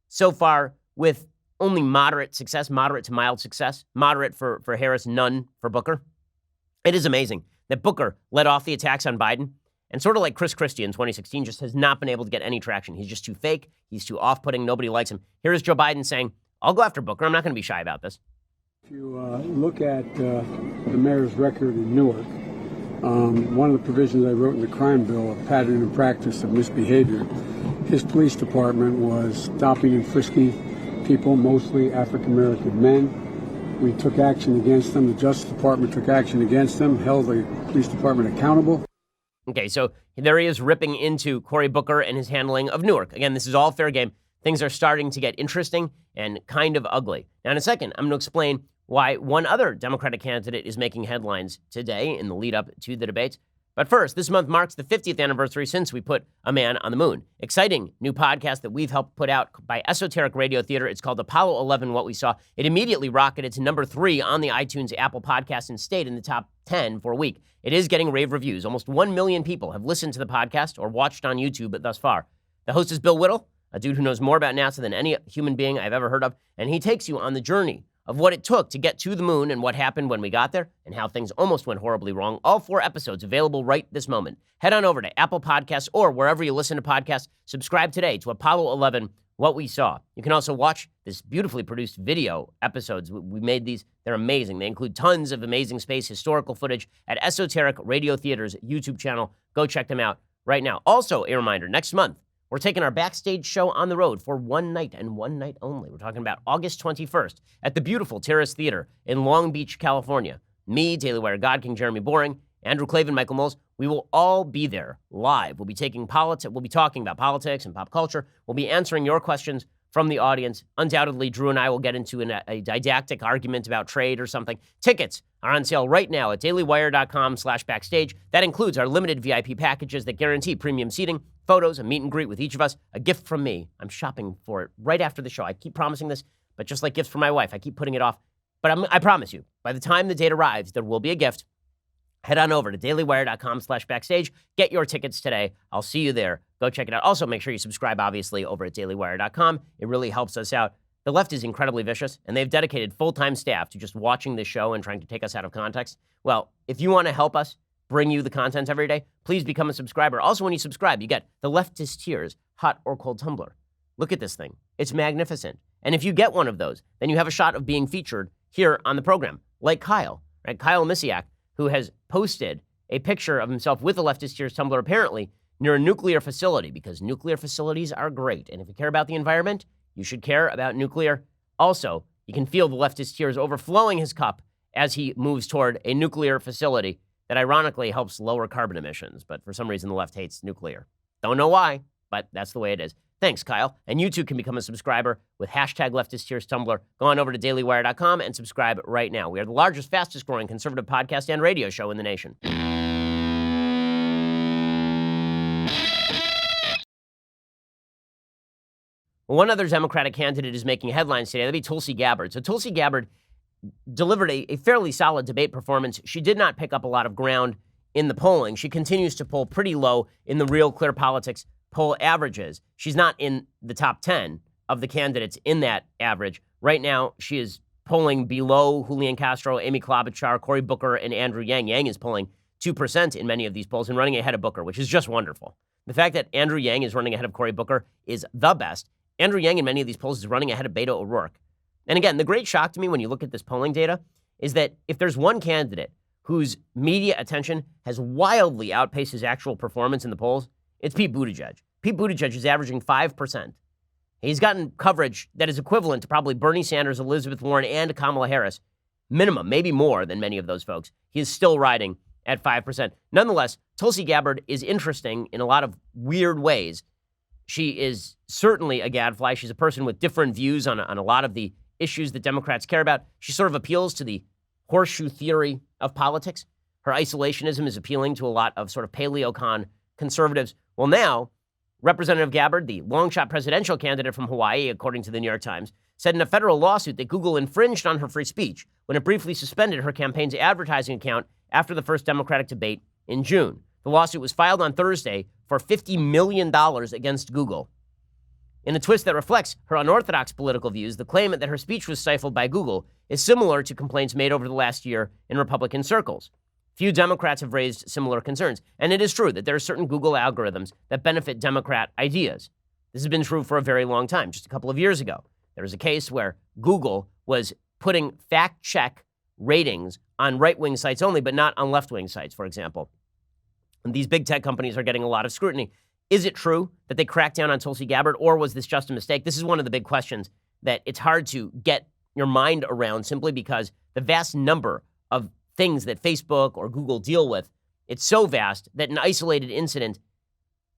So far, with only moderate success, moderate to mild success, moderate for Harris, none for Booker. It is amazing that Booker led off the attacks on Biden, and sort of like Chris Christie in 2016, just has not been able to get any traction. He's just too fake. He's too off-putting. Nobody likes him. Here is Joe Biden saying, I'll go after Booker. I'm not going to be shy about this.
If you look at the mayor's record in Newark, one of the provisions I wrote in the crime bill, a pattern and practice of misbehavior, his police department was stopping and frisking people, mostly African-American men. We took action against them. The Justice Department took action against them, held the police department accountable.
Okay, so there he is ripping into Cory Booker and his handling of Newark. Again, this is all fair game. Things are starting to get interesting and kind of ugly. Now, in a second, I'm going to explain why one other Democratic candidate is making headlines today in the lead up to the debates. But first, this month marks the 50th anniversary since we put a man on the moon. Exciting new podcast that we've helped put out by Esoteric Radio Theater. It's called Apollo 11, What We Saw. It immediately rocketed to number 3 on the iTunes Apple Podcast and stayed in the top 10 for a week. It is getting rave reviews. Almost 1 million people have listened to the podcast or watched on YouTube thus far. The host is Bill Whittle, a dude who knows more about NASA than any human being I've ever heard of, and he takes you on the journey of what it took to get to the moon and what happened when we got there and how things almost went horribly wrong. All 4 episodes available right this moment. Head on over to Apple Podcasts or wherever you listen to podcasts. Subscribe today to Apollo 11, What We Saw. You can also watch this beautifully produced video episodes. We made these. They're amazing. They include tons of amazing space historical footage at Esoteric Radio Theater's YouTube channel. Go check them out right now. Also, a reminder, next month, we're taking our backstage show on the road for one night and one night only. We're talking about August 21st at the beautiful Terrace Theater in Long Beach, California. Me, Daily Wire God King Jeremy Boring, Andrew Klavan, Michael Moles, we will all be there live. We'll be talking about politics and pop culture. We'll be answering your questions from the audience. Undoubtedly, Drew and I will get into a didactic argument about trade or something. Tickets are on sale right now at dailywire.com/backstage. That includes our limited VIP packages that guarantee premium seating, photos, a meet and greet with each of us, a gift from me. I'm shopping for it right after the show. I keep promising this, but just like gifts for my wife, I keep putting it off. But I promise you, by the time the date arrives, there will be a gift. Head on over to dailywire.com/backstage. Get your tickets today. I'll see you there. Go check it out. Also, make sure you subscribe, obviously, over at dailywire.com. It really helps us out. The left is incredibly vicious, and they've dedicated full-time staff to just watching this show and trying to take us out of context. Well, if you want to help us bring you the content every day, please become a subscriber. Also, when you subscribe, you get the Leftist Tears hot or cold tumbler. Look at this thing. It's magnificent. And if you get one of those, then you have a shot of being featured here on the program, like Kyle, right? Kyle Misiak, who has posted a picture of himself with a Leftist Tears tumbler, apparently near a nuclear facility, because nuclear facilities are great. And if you care about the environment, you should care about nuclear. Also, you can feel the leftist tears overflowing his cup as he moves toward a nuclear facility that ironically helps lower carbon emissions. But for some reason, the left hates nuclear. Don't know why, but that's the way it is. Thanks, Kyle. And you too can become a subscriber with hashtag leftist tears Tumblr. Go on over to dailywire.com and subscribe right now. We are the largest, fastest growing conservative podcast and radio show in the nation. Well, one other Democratic candidate is making headlines today. That'd be Tulsi Gabbard. So Tulsi Gabbard delivered a fairly solid debate performance. She did not pick up a lot of ground in the polling. She continues to poll pretty low in the Real Clear Politics poll averages. She's not in the top 10 of the candidates in that average. Right now, she is polling below Julian Castro, Amy Klobuchar, Cory Booker, and Andrew Yang. Yang is polling 2% in many of these polls and running ahead of Booker, which is just wonderful. The fact that Andrew Yang is running ahead of Cory Booker is the best. Andrew Yang in many of these polls is running ahead of Beto O'Rourke. And again, the great shock to me when you look at this polling data is that if there's one candidate whose media attention has wildly outpaced his actual performance in the polls, it's Pete Buttigieg. Pete Buttigieg is averaging 5%. He's gotten coverage that is equivalent to probably Bernie Sanders, Elizabeth Warren, and Kamala Harris, minimum, maybe more than many of those folks. He is still riding at 5%. Nonetheless, Tulsi Gabbard is interesting in a lot of weird ways. She is certainly a gadfly. She's a person with different views on a lot of the issues that Democrats care about. She sort of appeals to the horseshoe theory of politics. Her isolationism is appealing to a lot of sort of paleocon conservatives. Well, now, Representative Gabbard, the long-shot presidential candidate from Hawaii, according to the New York Times, said in a federal lawsuit that Google infringed on her free speech when it briefly suspended her campaign's advertising account after the first Democratic debate in June. The lawsuit was filed on Thursday for $50 million against Google. In a twist that reflects her unorthodox political views, the claim that her speech was stifled by Google is similar to complaints made over the last year in Republican circles. Few Democrats have raised similar concerns, and it is true that there are certain Google algorithms that benefit Democrat ideas. This has been true for a very long time. Just a couple of years ago, there was a case where Google was putting fact-check ratings on right-wing sites only, but not on left-wing sites, for example. And these big tech companies are getting a lot of scrutiny. Is it true that they cracked down on Tulsi Gabbard, or was this just a mistake? This is one of the big questions that it's hard to get your mind around simply because the vast number of things that Facebook or Google deal with, it's so vast that an isolated incident,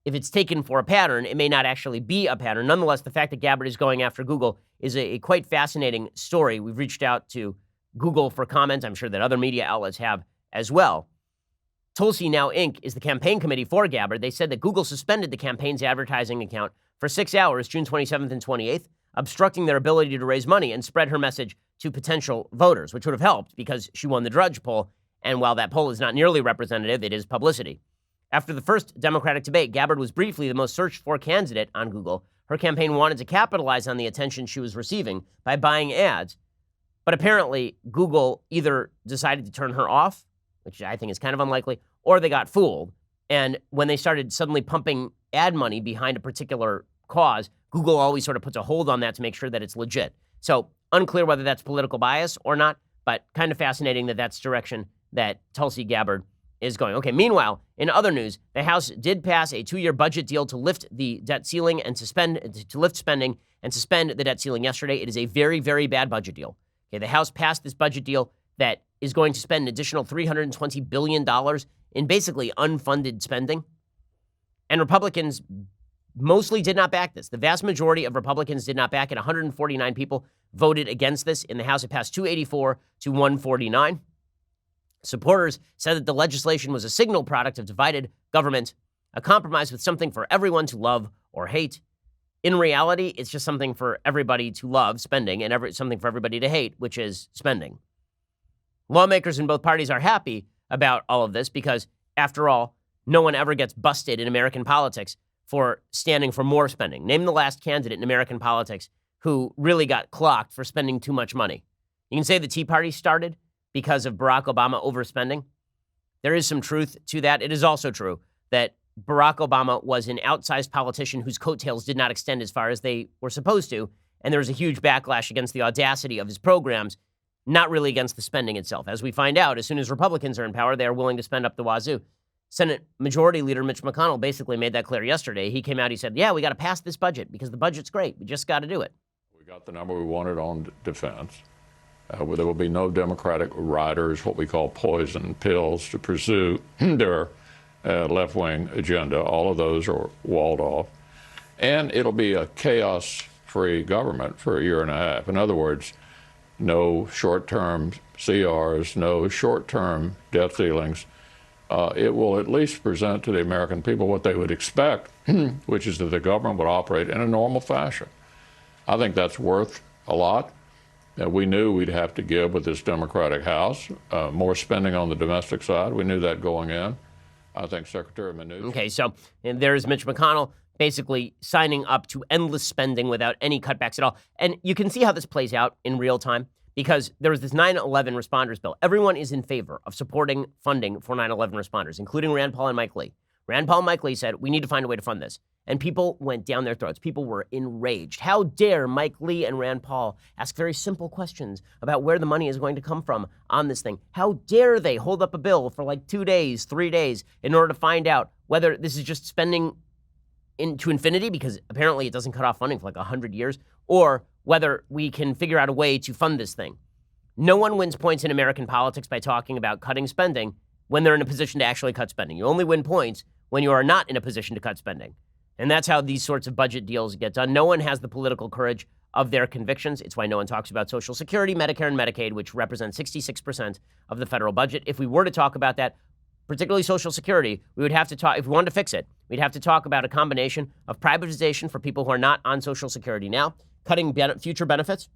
if it's taken for a pattern, it may not actually be a pattern. Nonetheless, the fact that Gabbard is going after Google is a quite fascinating story. We've reached out to Google for comment. I'm sure that other media outlets have as well. Tulsi Now Inc. is the campaign committee for Gabbard. They said that Google suspended the campaign's advertising account for 6 hours, June 27th and 28th, obstructing their ability to raise money and spread her message to potential voters, which would have helped because she won the Drudge poll. And while that poll is not nearly representative, it is publicity. After the first Democratic debate, Gabbard was briefly the most searched for candidate on Google. Her campaign wanted to capitalize on the attention she was receiving by buying ads. But apparently, Google either decided to turn her off, which I think is kind of unlikely, or they got fooled. And when they started suddenly pumping ad money behind a particular cause, Google always sort of puts a hold on that to make sure that it's legit. So unclear whether that's political bias or not, but kind of fascinating that that's the direction that Tulsi Gabbard is going. Okay, meanwhile, in other news, the House did pass a 2-year budget deal to lift the debt ceiling and to lift spending and suspend the debt ceiling yesterday. It is a very, very bad budget deal. Okay, the House passed this budget deal that is going to spend an additional $320 billion in basically unfunded spending. And Republicans mostly did not back this. The vast majority of Republicans did not back it. 149 people voted against this. In the House, it passed 284 to 149. Supporters said that the legislation was a signal product of divided government, a compromise with something for everyone to love or hate. In reality, it's just something for everybody to love, spending, and something for everybody to hate, which is spending. Lawmakers in both parties are happy about all of this because, after all, no one ever gets busted in American politics for standing for more spending. Name the last candidate in American politics who really got clocked for spending too much money. You can say the Tea Party started because of Barack Obama overspending. There is some truth to that. It is also true that Barack Obama was an outsized politician whose coattails did not extend as far as they were supposed to, and there was a huge backlash against the audacity of his programs, not really against the spending itself. As we find out, as soon as Republicans are in power, they are willing to spend up the wazoo. Senate Majority Leader Mitch McConnell basically made that clear yesterday. He came out, he said, yeah, we got to pass this budget because the budget's great. We just got to do it.
We got the number we wanted on defense. There will be no Democratic riders, what we call poison pills, to pursue their left-wing agenda. All of those are walled off. And it'll be a chaos-free government for a year and a half. In other words, no short-term CRs, no short-term debt ceilings. It will at least present to the American people what they would expect, which is that the government would operate in a normal fashion. I think that's worth a lot. We knew we'd have to give with this Democratic House more spending on the domestic side. We knew that going in. I think Secretary Mnuchin.
Okay, so and there's Mitch McConnell basically signing up to endless spending without any cutbacks at all. And you can see how this plays out in real time because there was this 9/11 responders bill. Everyone is in favor of supporting funding for 9/11 responders, including Rand Paul and Mike Lee. Rand Paul and Mike Lee said, we need to find a way to fund this. And people went down their throats. People were enraged. How dare Mike Lee and Rand Paul ask very simple questions about where the money is going to come from on this thing? How dare they hold up a bill for like 2 days, 3 days in order to find out whether this is just spending into infinity, because apparently it doesn't cut off funding for like 100 years, or whether we can figure out a way to fund this thing. No one wins points in American politics by talking about cutting spending when they're in a position to actually cut spending. You only win points when you are not in a position to cut spending. And that's how these sorts of budget deals get done. No one has the political courage of their convictions. It's why no one talks about Social Security, Medicare, and Medicaid, which represent 66% of the federal budget. If we were to talk about that, particularly Social Security, we would have to talk, if we wanted to fix it, we'd have to talk about a combination of privatization for people who are not on Social Security now, cutting future benefits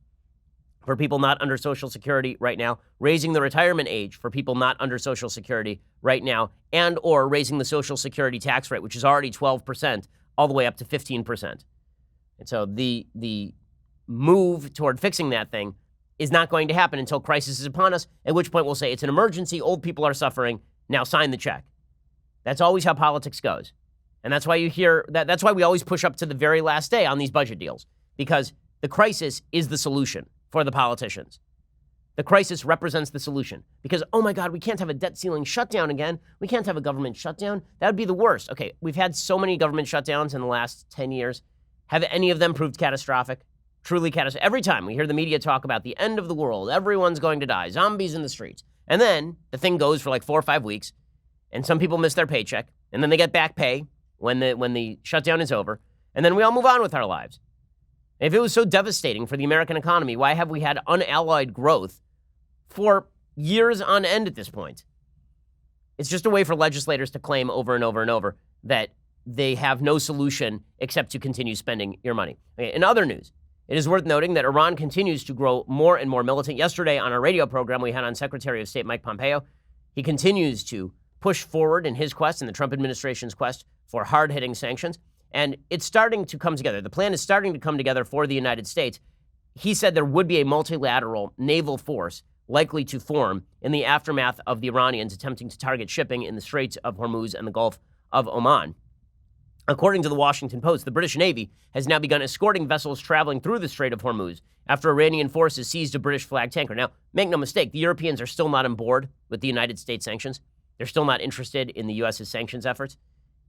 for people not under Social Security right now, raising the retirement age for people not under Social Security right now, and or raising the Social Security tax rate, which is already 12%, all the way up to 15%. And so the move toward fixing that thing is not going to happen until crisis is upon us, at which point we'll say it's an emergency, old people are suffering, now sign the check. That's always how politics goes. And that's why you hear that. That's why we always push up to the very last day on these budget deals, because the crisis is the solution for the politicians. The crisis represents the solution because, oh my God, we can't have a debt ceiling shutdown again. We can't have a government shutdown. That would be the worst. Okay, we've had so many government shutdowns in the last 10 years. Have any of them proved catastrophic? Truly catastrophic. Every time we hear the media talk about the end of the world, everyone's going to die, zombies in the streets. And then the thing goes for like 4 or 5 weeks, and some people miss their paycheck, and then they get back pay when the shutdown is over, and then we all move on with our lives. If it was so devastating for the American economy, why have we had unalloyed growth for years on end at this point? It's just a way for legislators to claim over and over and over that they have no solution except to continue spending your money. Okay, in other news, it is worth noting that Iran continues to grow more and more militant. Yesterday on our radio program, we had on Secretary of State Mike Pompeo. He continues to push forward in his quest, in the Trump administration's quest for hard-hitting sanctions. And it's starting to come together. The plan is starting to come together for the United States. He said there would be a multilateral naval force likely to form in the aftermath of the Iranians attempting to target shipping in the Straits of Hormuz and the Gulf of Oman. According to the Washington Post, the British Navy has now begun escorting vessels traveling through the Strait of Hormuz after Iranian forces seized a British flag tanker. Now, make no mistake, the Europeans are still not on board with the United States sanctions. They're still not interested in the U.S.'s sanctions efforts.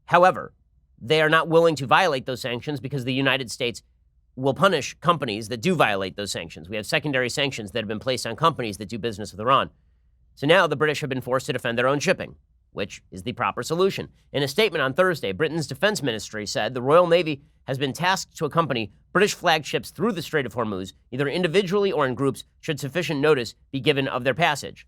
However, they are not willing to violate those sanctions because the United States will punish companies that do violate those sanctions. We have secondary sanctions that have been placed on companies that do business with Iran. So now the British have been forced to defend their own shipping, which is the proper solution. In a statement on Thursday, Britain's defense ministry said the Royal Navy has been tasked to accompany British flagged ships through the Strait of Hormuz, either individually or in groups, should sufficient notice be given of their passage.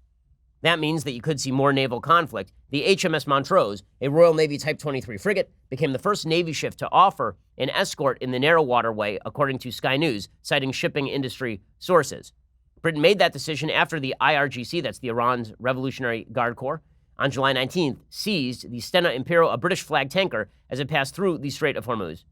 That means that you could see more naval conflict. The HMS Montrose, a Royal Navy Type 23 frigate, became the first Navy ship to offer an escort in the narrow waterway, according to Sky News, citing shipping industry sources. Britain made that decision after the IRGC, that's the Iran's Revolutionary Guard Corps, on July 19th, seized the Stena Imperial, a British flag tanker, as it passed through the Strait of Hormuz.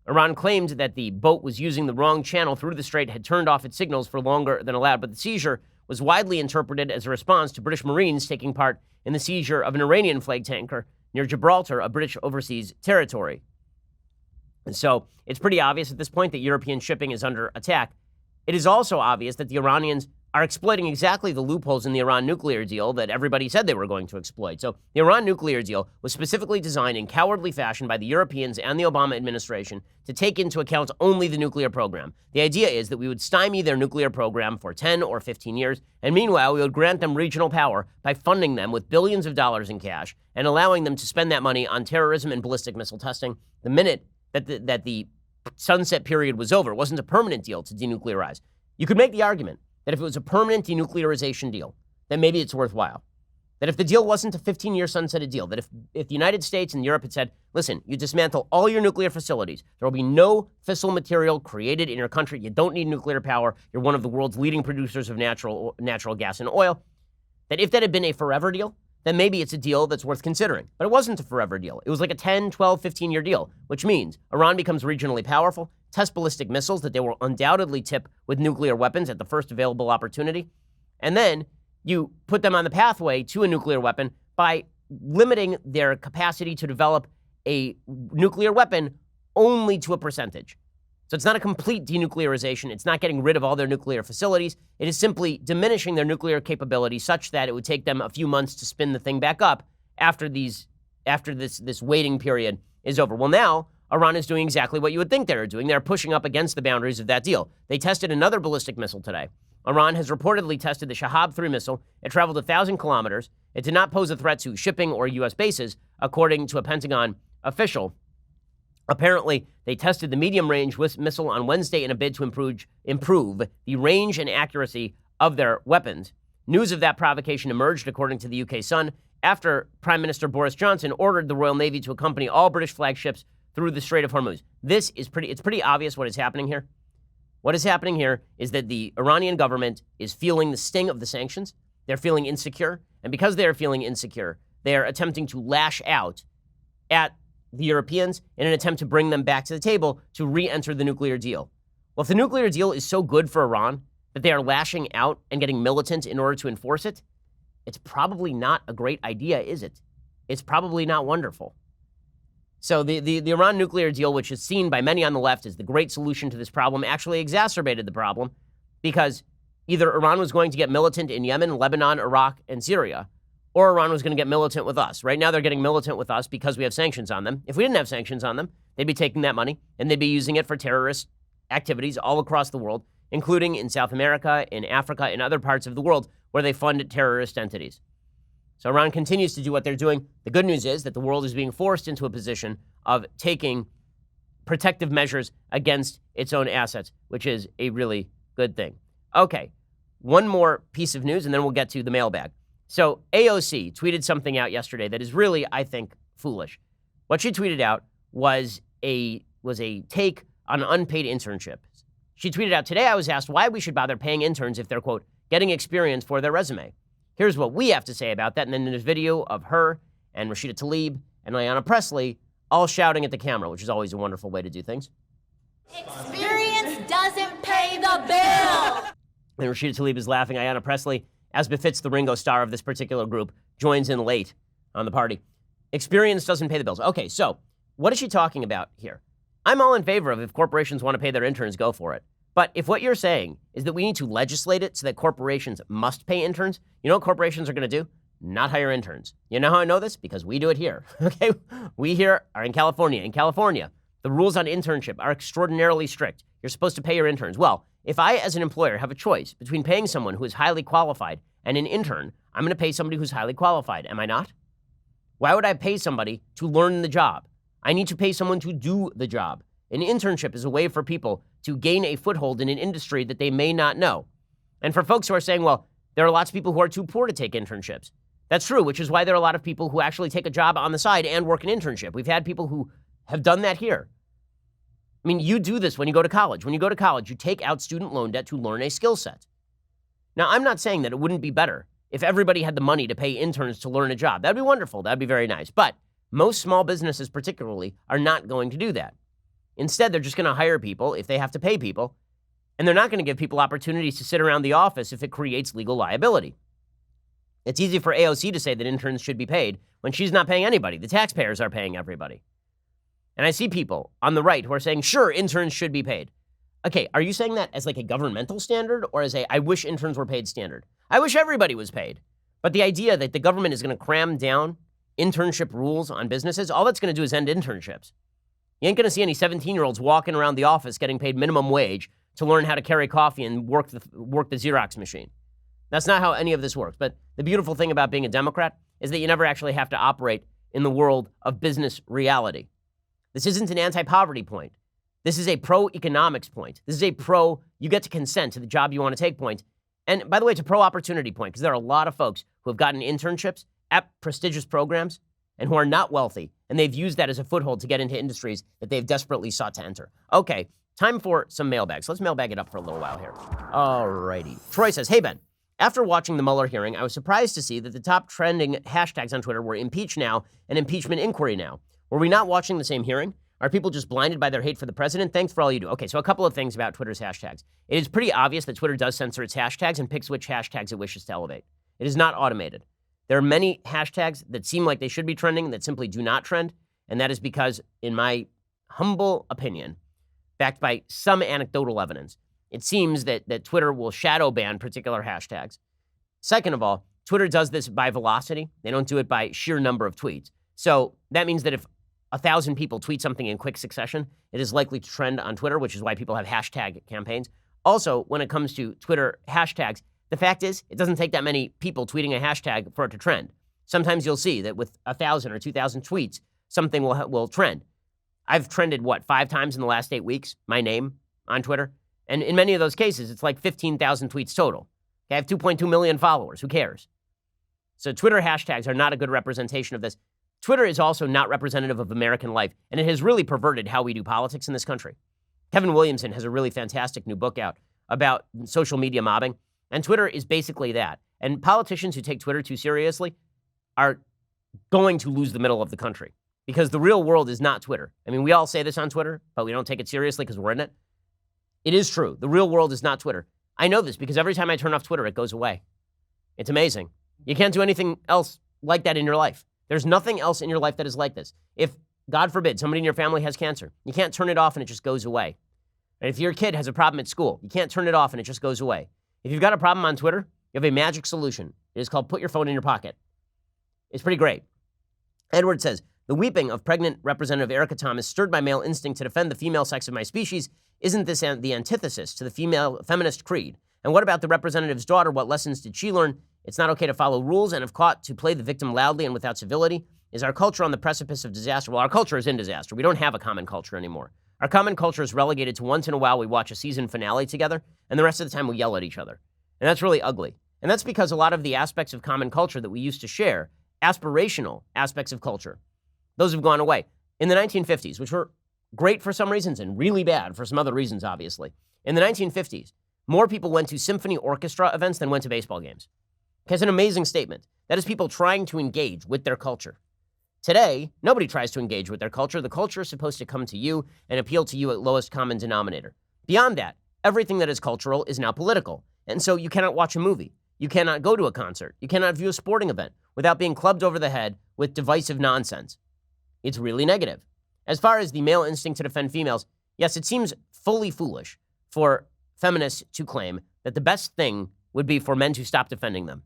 Iran claimed that the boat was using the wrong channel through the strait, had turned off its signals for longer than allowed, but the seizure was widely interpreted as a response to British Marines taking part in the seizure of an Iranian flag tanker near Gibraltar, a British overseas territory. And so it's pretty obvious at this point that European shipping is under attack. It is also obvious that the Iranians are exploiting exactly the loopholes in the Iran nuclear deal that everybody said they were going to exploit. So the Iran nuclear deal was specifically designed in cowardly fashion by the Europeans and the Obama administration to take into account only the nuclear program. The idea is that we would stymie their nuclear program for 10 or 15 years, and meanwhile we would grant them regional power by funding them with billions of dollars in cash and allowing them to spend that money on terrorism and ballistic missile testing. The minute that the sunset period was over, it wasn't a permanent deal to denuclearize. You could make the argument that if it was a permanent denuclearization deal, then maybe it's worthwhile. That if the deal wasn't a 15-year sunsetted deal, that if the United States and Europe had said, listen, you dismantle all your nuclear facilities, there will be no fissile material created in your country, you don't need nuclear power, you're one of the world's leading producers of natural gas and oil, that if that had been a forever deal, then maybe it's a deal that's worth considering. But it wasn't a forever deal. It was like a 10, 12, 15-year deal, which means Iran becomes regionally powerful, test ballistic missiles that they will undoubtedly tip with nuclear weapons at the first available opportunity, and then you put them on the pathway to a nuclear weapon by limiting their capacity to develop a nuclear weapon only to a percentage. So it's not a complete denuclearization. It's not getting rid of all their nuclear facilities. It is simply diminishing their nuclear capability such that it would take them a few months to spin the thing back up after this waiting period is over. Well, now Iran is doing exactly what you would think they're doing. They're pushing up against the boundaries of that deal. They tested another ballistic missile today. Iran has reportedly tested the Shahab-3 missile. It traveled 1,000 kilometers. It did not pose a threat to shipping or U.S. bases, according to a Pentagon official. Apparently, they tested the medium-range missile on Wednesday in a bid to improve the range and accuracy of their weapons. News of that provocation emerged, according to the UK Sun, after Prime Minister Boris Johnson ordered the Royal Navy to accompany all British flagships through the Strait of Hormuz. It's pretty obvious what is happening here. What is happening here is that the Iranian government is feeling the sting of the sanctions. They're feeling insecure. And because they're feeling insecure, they're attempting to lash out at the Europeans in an attempt to bring them back to the table to re-enter the nuclear deal. Well, if the nuclear deal is so good for Iran that they are lashing out and getting militant in order to enforce it, it's probably not a great idea, is it? It's probably not wonderful. So the Iran nuclear deal, which is seen by many on the left as the great solution to this problem, actually exacerbated the problem because either Iran was going to get militant in Yemen, Lebanon, Iraq, and Syria, or Iran was going to get militant with us. Right now, they're getting militant with us because we have sanctions on them. If we didn't have sanctions on them, they'd be taking that money and they'd be using it for terrorist activities all across the world, including in South America, in Africa, and other parts of the world where they fund terrorist entities. So Iran continues to do what they're doing. The good news is that the world is being forced into a position of taking protective measures against its own assets, which is a really good thing. Okay, one more piece of news, and then we'll get to the mailbag. So AOC tweeted something out yesterday that is really, I think, foolish. What she tweeted out was a take on unpaid internships. She tweeted out, today I was asked why we should bother paying interns if they're, quote, getting experience for their resume. Here's what we have to say about that. And then there's video of her and Rashida Tlaib and Ayanna Pressley all shouting at the camera, which is always a wonderful way to do things.
Experience doesn't pay the bill.
And Rashida Tlaib is laughing. Ayanna Pressley, as befits the Ringo star of this particular group, joins in late on the party. Experience doesn't pay the bills. Okay, so what is she talking about here? I'm all in favor of if corporations want to pay their interns, go for it. But if what you're saying is that we need to legislate it so that corporations must pay interns, you know what corporations are going to do? Not hire interns. You know how I know this? Because we do it here, okay? We here are in California. In California, the rules on internship are extraordinarily strict. You're supposed to pay your interns. Well, if I, as an employer, have a choice between paying someone who is highly qualified and an intern, I'm going to pay somebody who's highly qualified, am I not? Why would I pay somebody to learn the job? I need to pay someone to do the job. An internship is a way for people to gain a foothold in an industry that they may not know. And for folks who are saying, well, there are lots of people who are too poor to take internships. That's true, which is why there are a lot of people who actually take a job on the side and work an internship. We've had people who have done that here. I mean, you do this when you go to college. When you go to college, you take out student loan debt to learn a skill set. Now, I'm not saying that it wouldn't be better if everybody had the money to pay interns to learn a job. That'd be wonderful. That'd be very nice. But most small businesses particularly are not going to do that. Instead, they're just going to hire people if they have to pay people, and they're not going to give people opportunities to sit around the office if it creates legal liability. It's easy for AOC to say that interns should be paid when she's not paying anybody. The taxpayers are paying everybody. And I see people on the right who are saying, sure, interns should be paid. Okay, are you saying that as like a governmental standard or as a I wish interns were paid standard? I wish everybody was paid. But the idea that the government is going to cram down internship rules on businesses, all that's going to do is end internships. You ain't going to see any 17-year-olds walking around the office getting paid minimum wage to learn how to carry coffee and work the Xerox machine. That's not how any of this works. But the beautiful thing about being a Democrat is that you never actually have to operate in the world of business reality. This isn't an anti-poverty point. This is a pro-economics point. This is a you get to consent to the job you want to take point. And by the way, it's a pro-opportunity point because there are a lot of folks who have gotten internships at prestigious programs and who are not wealthy, and they've used that as a foothold to get into industries that they've desperately sought to enter. Okay, time for some mailbags. Let's mailbag it up for a little while here. All righty. Troy says, hey, Ben, after watching the Mueller hearing, I was surprised to see that the top trending hashtags on Twitter were impeach now and impeachment inquiry now. Were we not watching the same hearing? Are people just blinded by their hate for the president? Thanks for all you do. Okay, so a couple of things about Twitter's hashtags. It is pretty obvious that Twitter does censor its hashtags and picks which hashtags it wishes to elevate. It is not automated. There are many hashtags that seem like they should be trending that simply do not trend, and that is because, in my humble opinion, backed by some anecdotal evidence, it seems that Twitter will shadow ban particular hashtags. Second of all, Twitter does this by velocity. They don't do it by sheer number of tweets. So that means that if 1,000 people tweet something in quick succession, it is likely to trend on Twitter, which is why people have hashtag campaigns. Also, when it comes to Twitter hashtags, the fact is, it doesn't take that many people tweeting a hashtag for it to trend. Sometimes you'll see that with 1,000 or 2,000 tweets, something will trend. I've trended, 5 times in the last 8 weeks, my name on Twitter. And in many of those cases, it's like 15,000 tweets total. Okay, I have 2.2 million followers. Who cares? So Twitter hashtags are not a good representation of this. Twitter is also not representative of American life, and it has really perverted how we do politics in this country. Kevin Williamson has a really fantastic new book out about social media mobbing, and Twitter is basically that. And politicians who take Twitter too seriously are going to lose the middle of the country because the real world is not Twitter. I mean, we all say this on Twitter, but we don't take it seriously because we're in it. It is true. The real world is not Twitter. I know this because every time I turn off Twitter, it goes away. It's amazing. You can't do anything else like that in your life. There's nothing else in your life that is like this. If, God forbid, somebody in your family has cancer, you can't turn it off and it just goes away. And if your kid has a problem at school, you can't turn it off and it just goes away. If you've got a problem on Twitter, you have a magic solution. It is called put your phone in your pocket. It's pretty great. Edward says, the weeping of pregnant Representative Erica Thomas, stirred by male instinct to defend the female sex of my species. Isn't this the antithesis to the female feminist creed? And what about the representative's daughter? What lessons did she learn? It's not okay to follow rules and if caught to play the victim loudly and without civility. Is our culture on the precipice of disaster? Well, our culture is in disaster. We don't have a common culture anymore. Our common culture is relegated to once in a while we watch a season finale together, and the rest of the time we yell at each other. And that's really ugly. And that's because a lot of the aspects of common culture that we used to share, aspirational aspects of culture, those have gone away. In the 1950s, which were great for some reasons and really bad for some other reasons, obviously. In the 1950s, more people went to symphony orchestra events than went to baseball games. It's an amazing statement. That is people trying to engage with their culture. Today, nobody tries to engage with their culture. The culture is supposed to come to you and appeal to you at lowest common denominator. Beyond that, everything that is cultural is now political. And so you cannot watch a movie. You cannot go to a concert. You cannot view a sporting event without being clubbed over the head with divisive nonsense. It's really negative. As far as the male instinct to defend females, yes, it seems fully foolish for feminists to claim that the best thing would be for men to stop defending them.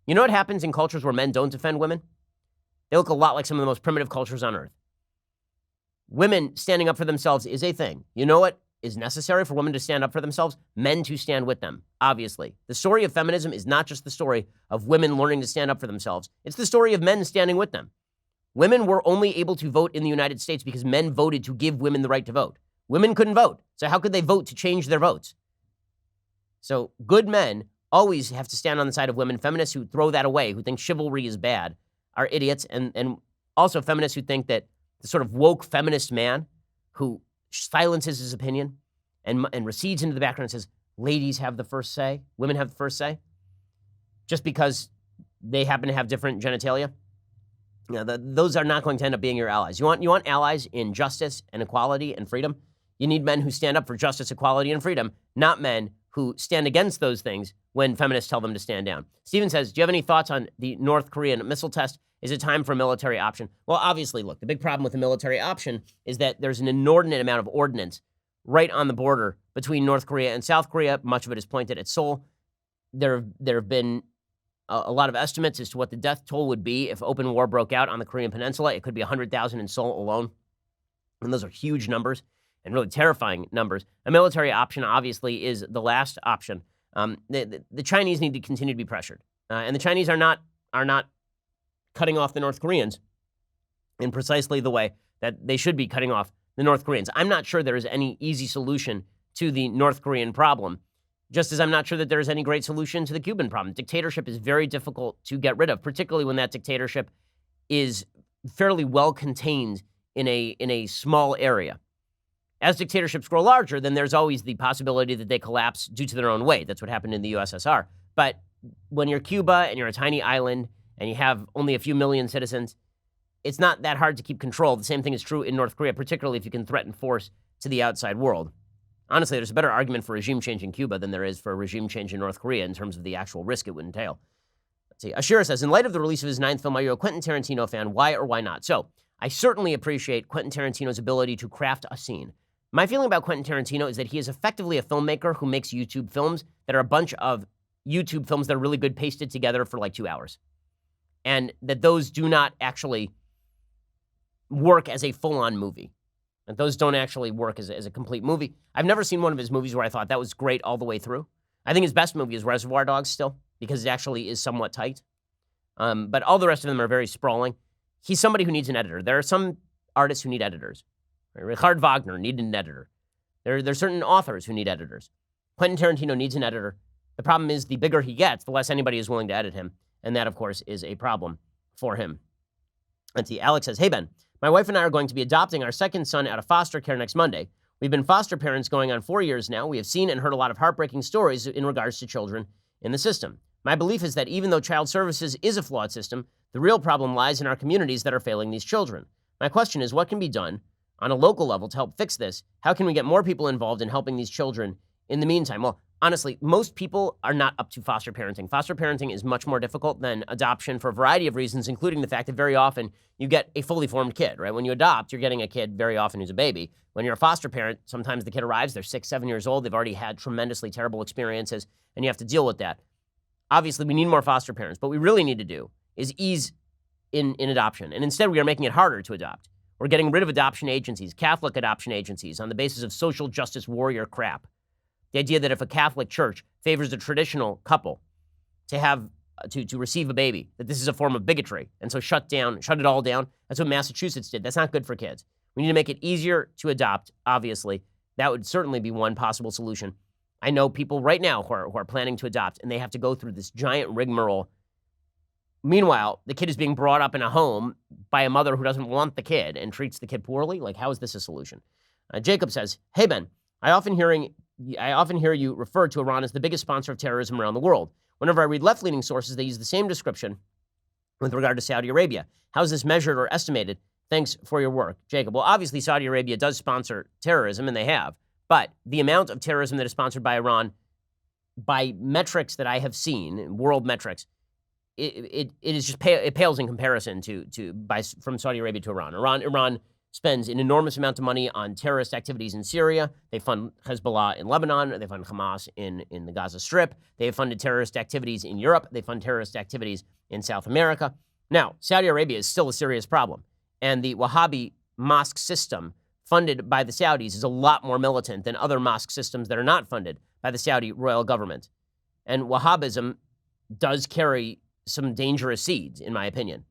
You know what happens in cultures where men don't defend women? They look a lot like some of the most primitive cultures on earth. Women standing up for themselves is a thing. You know what is necessary for women to stand up for themselves? Men to stand with them, obviously. The story of feminism is not just the story of women learning to stand up for themselves. It's the story of men standing with them. Women were only able to vote in the United States because men voted to give women the right to vote. Women couldn't vote. So how could they vote to change their votes? So good men always have to stand on the side of women. Feminists who throw that away, who think chivalry is bad, are idiots. And also feminists who think that the sort of woke feminist man who silences his opinion and recedes into the background and says, ladies have the first say, women have the first say, just because they happen to have different genitalia. You know, those are not going to end up being your allies. You want allies in justice and equality and freedom? You need men who stand up for justice, equality, and freedom, not men who stand against those things when feminists tell them to stand down. Steven says, do you have any thoughts on the North Korean missile test? Is it time for a military option? Well, obviously, look, the big problem with the military option is that there's an inordinate amount of ordnance right on the border between North Korea and South Korea. Much of it is pointed at Seoul. There have been a lot of estimates as to what the death toll would be if open war broke out on the Korean Peninsula. It could be 100,000 in Seoul alone. And those are huge numbers and really terrifying numbers. A military option, obviously, is the last option. The Chinese need to continue to be pressured. And the Chinese are not cutting off the North Koreans in precisely the way that they should be cutting off the North Koreans. I'm not sure there is any easy solution to the North Korean problem, just as I'm not sure that there is any great solution to the Cuban problem. Dictatorship is very difficult to get rid of, particularly when that dictatorship is fairly well contained in a small area. As dictatorships grow larger, then there's always the possibility that they collapse due to their own weight. That's what happened in the USSR. But when you're Cuba and you're a tiny island and you have only a few million citizens, it's not that hard to keep control. The same thing is true in North Korea, particularly if you can threaten force to the outside world. Honestly, there's a better argument for regime change in Cuba than there is for a regime change in North Korea in terms of the actual risk it would entail. Let's see. Ashira says, in light of the release of his 9th film, are you a Quentin Tarantino fan? Why or why not? So, I certainly appreciate Quentin Tarantino's ability to craft a scene. My feeling about Quentin Tarantino is that he is effectively a filmmaker who makes YouTube films that are a bunch of YouTube films that are really good pasted together for like 2 hours. And that those do not actually work as a full-on movie. And those don't actually work as a complete movie. I've never seen one of his movies where I thought that was great all the way through. I think his best movie is Reservoir Dogs still, because it actually is somewhat tight. But all the rest of them are very sprawling. He's somebody who needs an editor. There are some artists who need editors. Richard Wagner needed an editor. There are certain authors who need editors. Quentin Tarantino needs an editor. The problem is the bigger he gets, the less anybody is willing to edit him. And that, of course, is a problem for him. Let's see. Alex says, hey, Ben, my wife and I are going to be adopting our second son out of foster care next Monday. We've been foster parents going on 4 years now. We have seen and heard a lot of heartbreaking stories in regards to children in the system. My belief is that even though child services is a flawed system, the real problem lies in our communities that are failing these children. My question is, what can be done on a local level to help fix this? How can we get more people involved in helping these children in the meantime? Well, honestly, most people are not up to foster parenting. Foster parenting is much more difficult than adoption for a variety of reasons, including the fact that very often you get a fully formed kid, right? When you adopt, you're getting a kid very often who's a baby. When you're a foster parent, sometimes the kid arrives, they're 6, 7 years old, they've already had tremendously terrible experiences, and you have to deal with that. Obviously, we need more foster parents. What we really need to do is ease in adoption. And instead, we are making it harder to adopt. We're getting rid of adoption agencies, Catholic adoption agencies, on the basis of social justice warrior crap. The idea that if a Catholic church favors a traditional couple to receive a baby, that this is a form of bigotry, and so shut it all down. That's what Massachusetts did. That's not good for kids. We need to make it easier to adopt, obviously. That would certainly be one possible solution. I know people right now who are planning to adopt, and they have to go through this giant rigmarole. Meanwhile, the kid is being brought up in a home by a mother who doesn't want the kid and treats the kid poorly. Like, how is this a solution? Jacob says, hey, Ben, I often hear you refer to Iran as the biggest sponsor of terrorism around the world. Whenever I read left-leaning sources, they use the same description with regard to Saudi Arabia. How is this measured or estimated? Thanks for your work, Jacob. Well, obviously, Saudi Arabia does sponsor terrorism, and they have. But the amount of terrorism that is sponsored by Iran, by metrics that I have seen, world metrics, it is just it pales in comparison from Saudi Arabia to Iran. Iran spends an enormous amount of money on terrorist activities in Syria. They fund Hezbollah in Lebanon. They fund Hamas in the Gaza Strip. They have funded terrorist activities in Europe. They fund terrorist activities in South America. Now, Saudi Arabia is still a serious problem. And the Wahhabi mosque system funded by the Saudis is a lot more militant than other mosque systems that are not funded by the Saudi royal government. And Wahhabism does carry some dangerous seeds, in my opinion.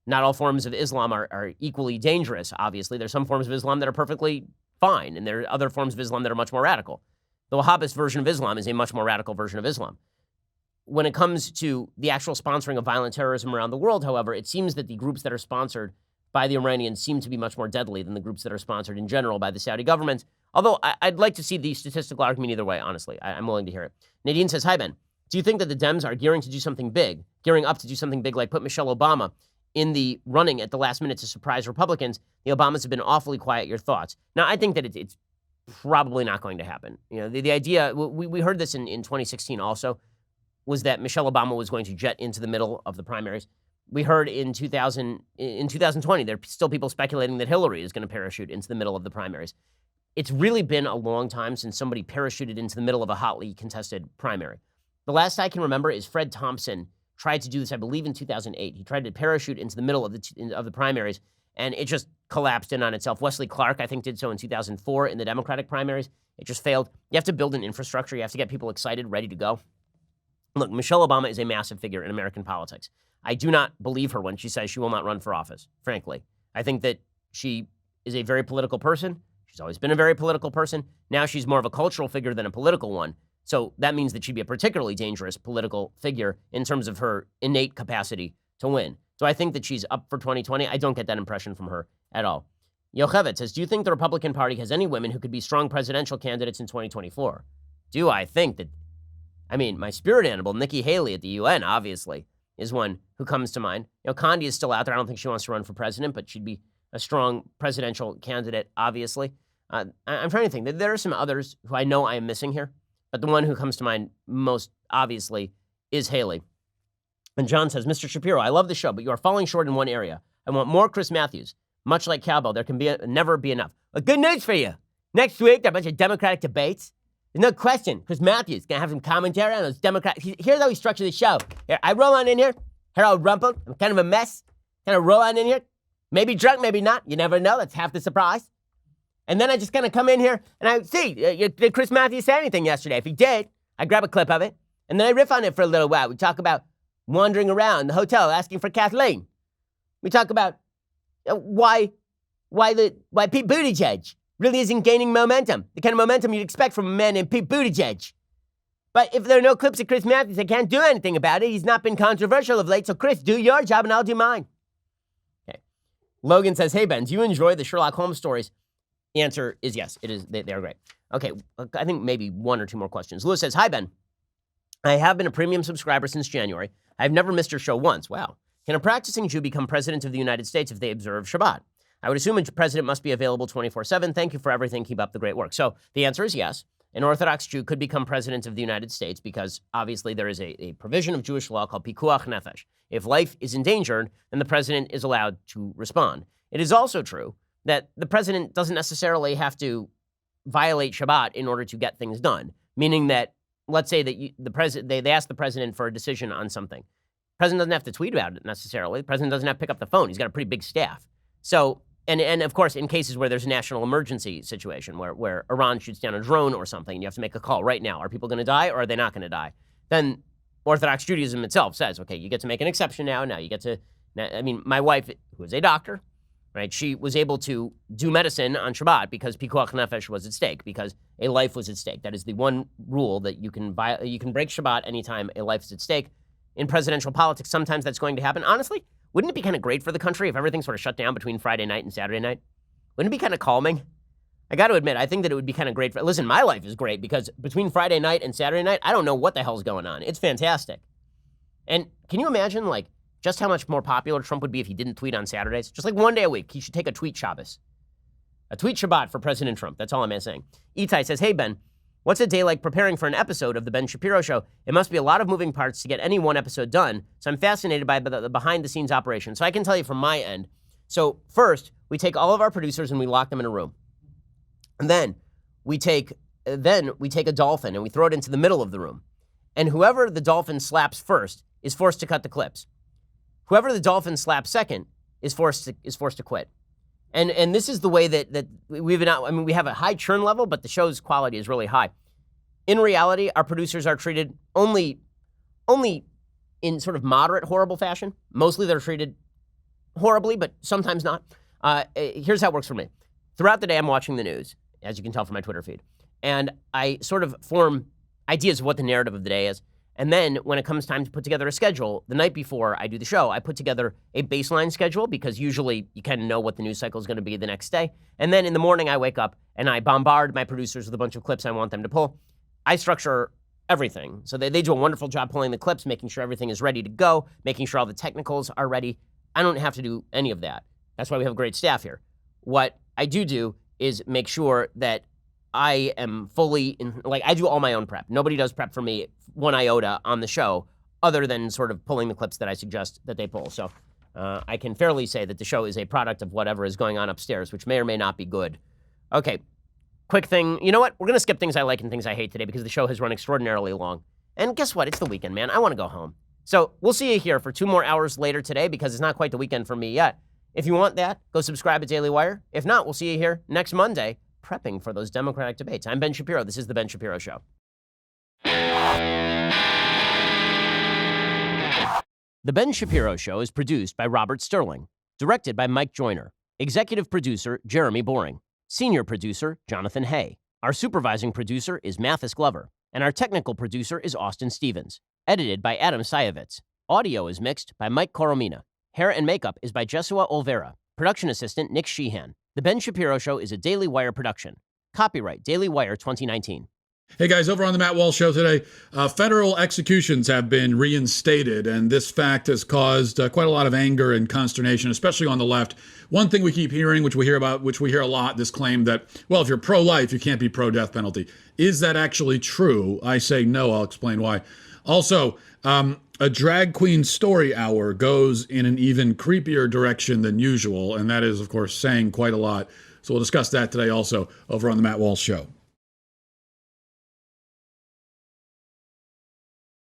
Not all forms of Islam are equally dangerous, obviously. There's some forms of Islam that are perfectly fine, and there are other forms of Islam that are much more radical. The Wahhabist version of Islam is a much more radical version of Islam. When it comes to the actual sponsoring of violent terrorism around the world, however, it seems that the groups that are sponsored by the Iranians seem to be much more deadly than the groups that are sponsored in general by the Saudi government. Although I'd like to see the statistical argument either way, honestly. I'm willing to hear it. Nadine says, hi, Ben. Do you think that the Dems are gearing up to do something big, like put Michelle Obama in the running at the last minute to surprise Republicans? The Obamas have been awfully quiet. Your thoughts? Now, I think that it's probably not going to happen. You know, the idea, we heard this in 2016 also, was that Michelle Obama was going to jet into the middle of the primaries. We heard in 2020, there are still people speculating that Hillary is going to parachute into the middle of the primaries. it's really been a long time since somebody parachuted into the middle of a hotly contested primary. The last I can remember is Fred Thompson tried to do this, I believe, in 2008. He tried to parachute into the middle of the primaries, and it just collapsed in on itself. Wesley Clark, I think, did so in 2004 in the Democratic primaries. It just failed. You have to build an infrastructure. You have to get people excited, ready to go. Look, Michelle Obama is a massive figure in American politics. I do not believe her when she says she will not run for office, frankly. I think that she is a very political person. She's always been a very political person. Now she's more of a cultural figure than a political one. So that means that she'd be a particularly dangerous political figure in terms of her innate capacity to win. So I think that she's up for 2020. I don't get that impression from her at all. Yocheved says, do you think the Republican Party has any women who could be strong presidential candidates in 2024? Do I think that, my spirit animal, Nikki Haley at the UN, obviously, is one who comes to mind. Condi is still out there. I don't think she wants to run for president, but she'd be a strong presidential candidate, obviously. I'm trying to think. There are some others who I know I am missing here, but the one who comes to mind most obviously is Haley. And John says, Mr. Shapiro, I love the show, but you are falling short in one area. I want more Chris Matthews. Much like cowbell, there can never be enough. Well, good news for you. Next week, there are a bunch of Democratic debates. There's no question. Chris Matthews is going to have some commentary on those Democrats. Here's how we structure the show. Here, I roll on in here. Harold rumpled. I'm kind of a mess. Kind of roll on in here. Maybe drunk, maybe not. You never know. That's half the surprise. And then I just kind of come in here and I see, did Chris Matthews say anything yesterday? If he did, I grab a clip of it. And then I riff on it for a little while. We talk about wandering around the hotel asking for Kathleen. We talk about why Pete Buttigieg really isn't gaining momentum, the kind of momentum you'd expect from a man named Pete Buttigieg. But if there are no clips of Chris Matthews, I can't do anything about it. He's not been controversial of late, so Chris, do your job and I'll do mine. Okay. Logan says, hey, Ben, do you enjoy the Sherlock Holmes stories? The answer is yes. It is. They are great. Okay, I think maybe one or two more questions. Lewis says, hi, Ben. I have been a premium subscriber since January. I've never missed your show once. Wow. Can a practicing Jew become president of the United States if they observe Shabbat? I would assume a president must be available 24/7. Thank you for everything. Keep up the great work. So the answer is yes. An Orthodox Jew could become president of the United States because obviously there is a provision of Jewish law called pikuach nefesh. If life is endangered, then the president is allowed to respond. It is also true that the president doesn't necessarily have to violate Shabbat in order to get things done, meaning that, let's say that they ask the president for a decision on something. The president doesn't have to tweet about it necessarily. The president doesn't have to pick up the phone. He's got a pretty big staff. So, and of course, in cases where there's a national emergency situation, where Iran shoots down a drone or something, and you have to make a call right now. Are people going to die or are they not going to die? Then Orthodox Judaism itself says, okay, you get to make an exception now. Now you get to, my wife, who is a doctor, right? She was able to do medicine on Shabbat because pikuach nefesh was at stake, because a life was at stake. That is the one rule that you can break Shabbat anytime a life is at stake. In presidential politics, sometimes that's going to happen. Honestly, wouldn't it be kind of great for the country if everything sort of shut down between Friday night and Saturday night? Wouldn't it be kind of calming? I got to admit, I think that it would be kind of great. Listen, my life is great because between Friday night and Saturday night, I don't know what the hell's going on. It's fantastic. And can you imagine, just how much more popular Trump would be if he didn't tweet on Saturdays? Just one day a week, he should take a tweet Shabbos. A tweet Shabbat for President Trump. That's all I'm saying. Itai says, hey, Ben, what's a day like preparing for an episode of The Ben Shapiro Show? It must be a lot of moving parts to get any one episode done, so I'm fascinated by the behind-the-scenes operation. So I can tell you from my end. So first, we take all of our producers and we lock them in a room. And then we take a dolphin and we throw it into the middle of the room. And whoever the dolphin slaps first is forced to cut the clips. Whoever the dolphin slaps second is forced to quit. And this is the way that we have a high churn level, but the show's quality is really high. In reality, our producers are treated only in sort of moderate, horrible fashion. Mostly they're treated horribly, but sometimes not. Here's how it works for me. Throughout the day, I'm watching the news, as you can tell from my Twitter feed. And I sort of form ideas of what the narrative of the day is. And then when it comes time to put together a schedule, the night before I do the show, I put together a baseline schedule because usually you kind of know what the news cycle is going to be the next day. And then in the morning, I wake up and I bombard my producers with a bunch of clips I want them to pull. I structure everything. So they do a wonderful job pulling the clips, making sure everything is ready to go, making sure all the technicals are ready. I don't have to do any of that. That's why we have a great staff here. What I do is make sure that I am fully I do all my own prep. Nobody does prep for me 1 iota on the show other than sort of pulling the clips that I suggest that they pull. So I can fairly say that the show is a product of whatever is going on upstairs, which may or may not be good. Okay. quick thing. You know what? We're going to skip things I like and things I hate today because the show has run extraordinarily long. And guess what? It's the weekend, man. I want to go home. So we'll see you here for 2 more hours later today because it's not quite the weekend for me yet. If you want that, go subscribe at Daily Wire. If not, we'll see you here next Monday prepping for those Democratic debates. I'm Ben Shapiro. This is The Ben Shapiro Show. The Ben Shapiro Show is produced by Robert Sterling, directed by Mike Joyner, executive producer Jeremy Boring, senior producer Jonathan Hay. Our supervising producer is Mathis Glover, and our technical producer is Austin Stevens, edited by Adam Sayevitz. Audio is mixed by Mike Coromina. Hair and makeup is by Jesua Olvera. Production assistant Nick Sheehan. The Ben Shapiro Show is a Daily Wire production. Copyright Daily Wire 2019.
Hey guys, over on the Matt Walsh Show today, federal executions have been reinstated, and this fact has caused quite a lot of anger and consternation, especially on the left. One thing we keep hearing, which we hear a lot, this claim that, well, if you're pro-life, you can't be pro-death penalty. Is that actually true? I say no. I'll explain why. Also, a drag queen story hour goes in an even creepier direction than usual, and that is, of course, saying quite a lot. So we'll discuss that today also over on the Matt Walsh Show.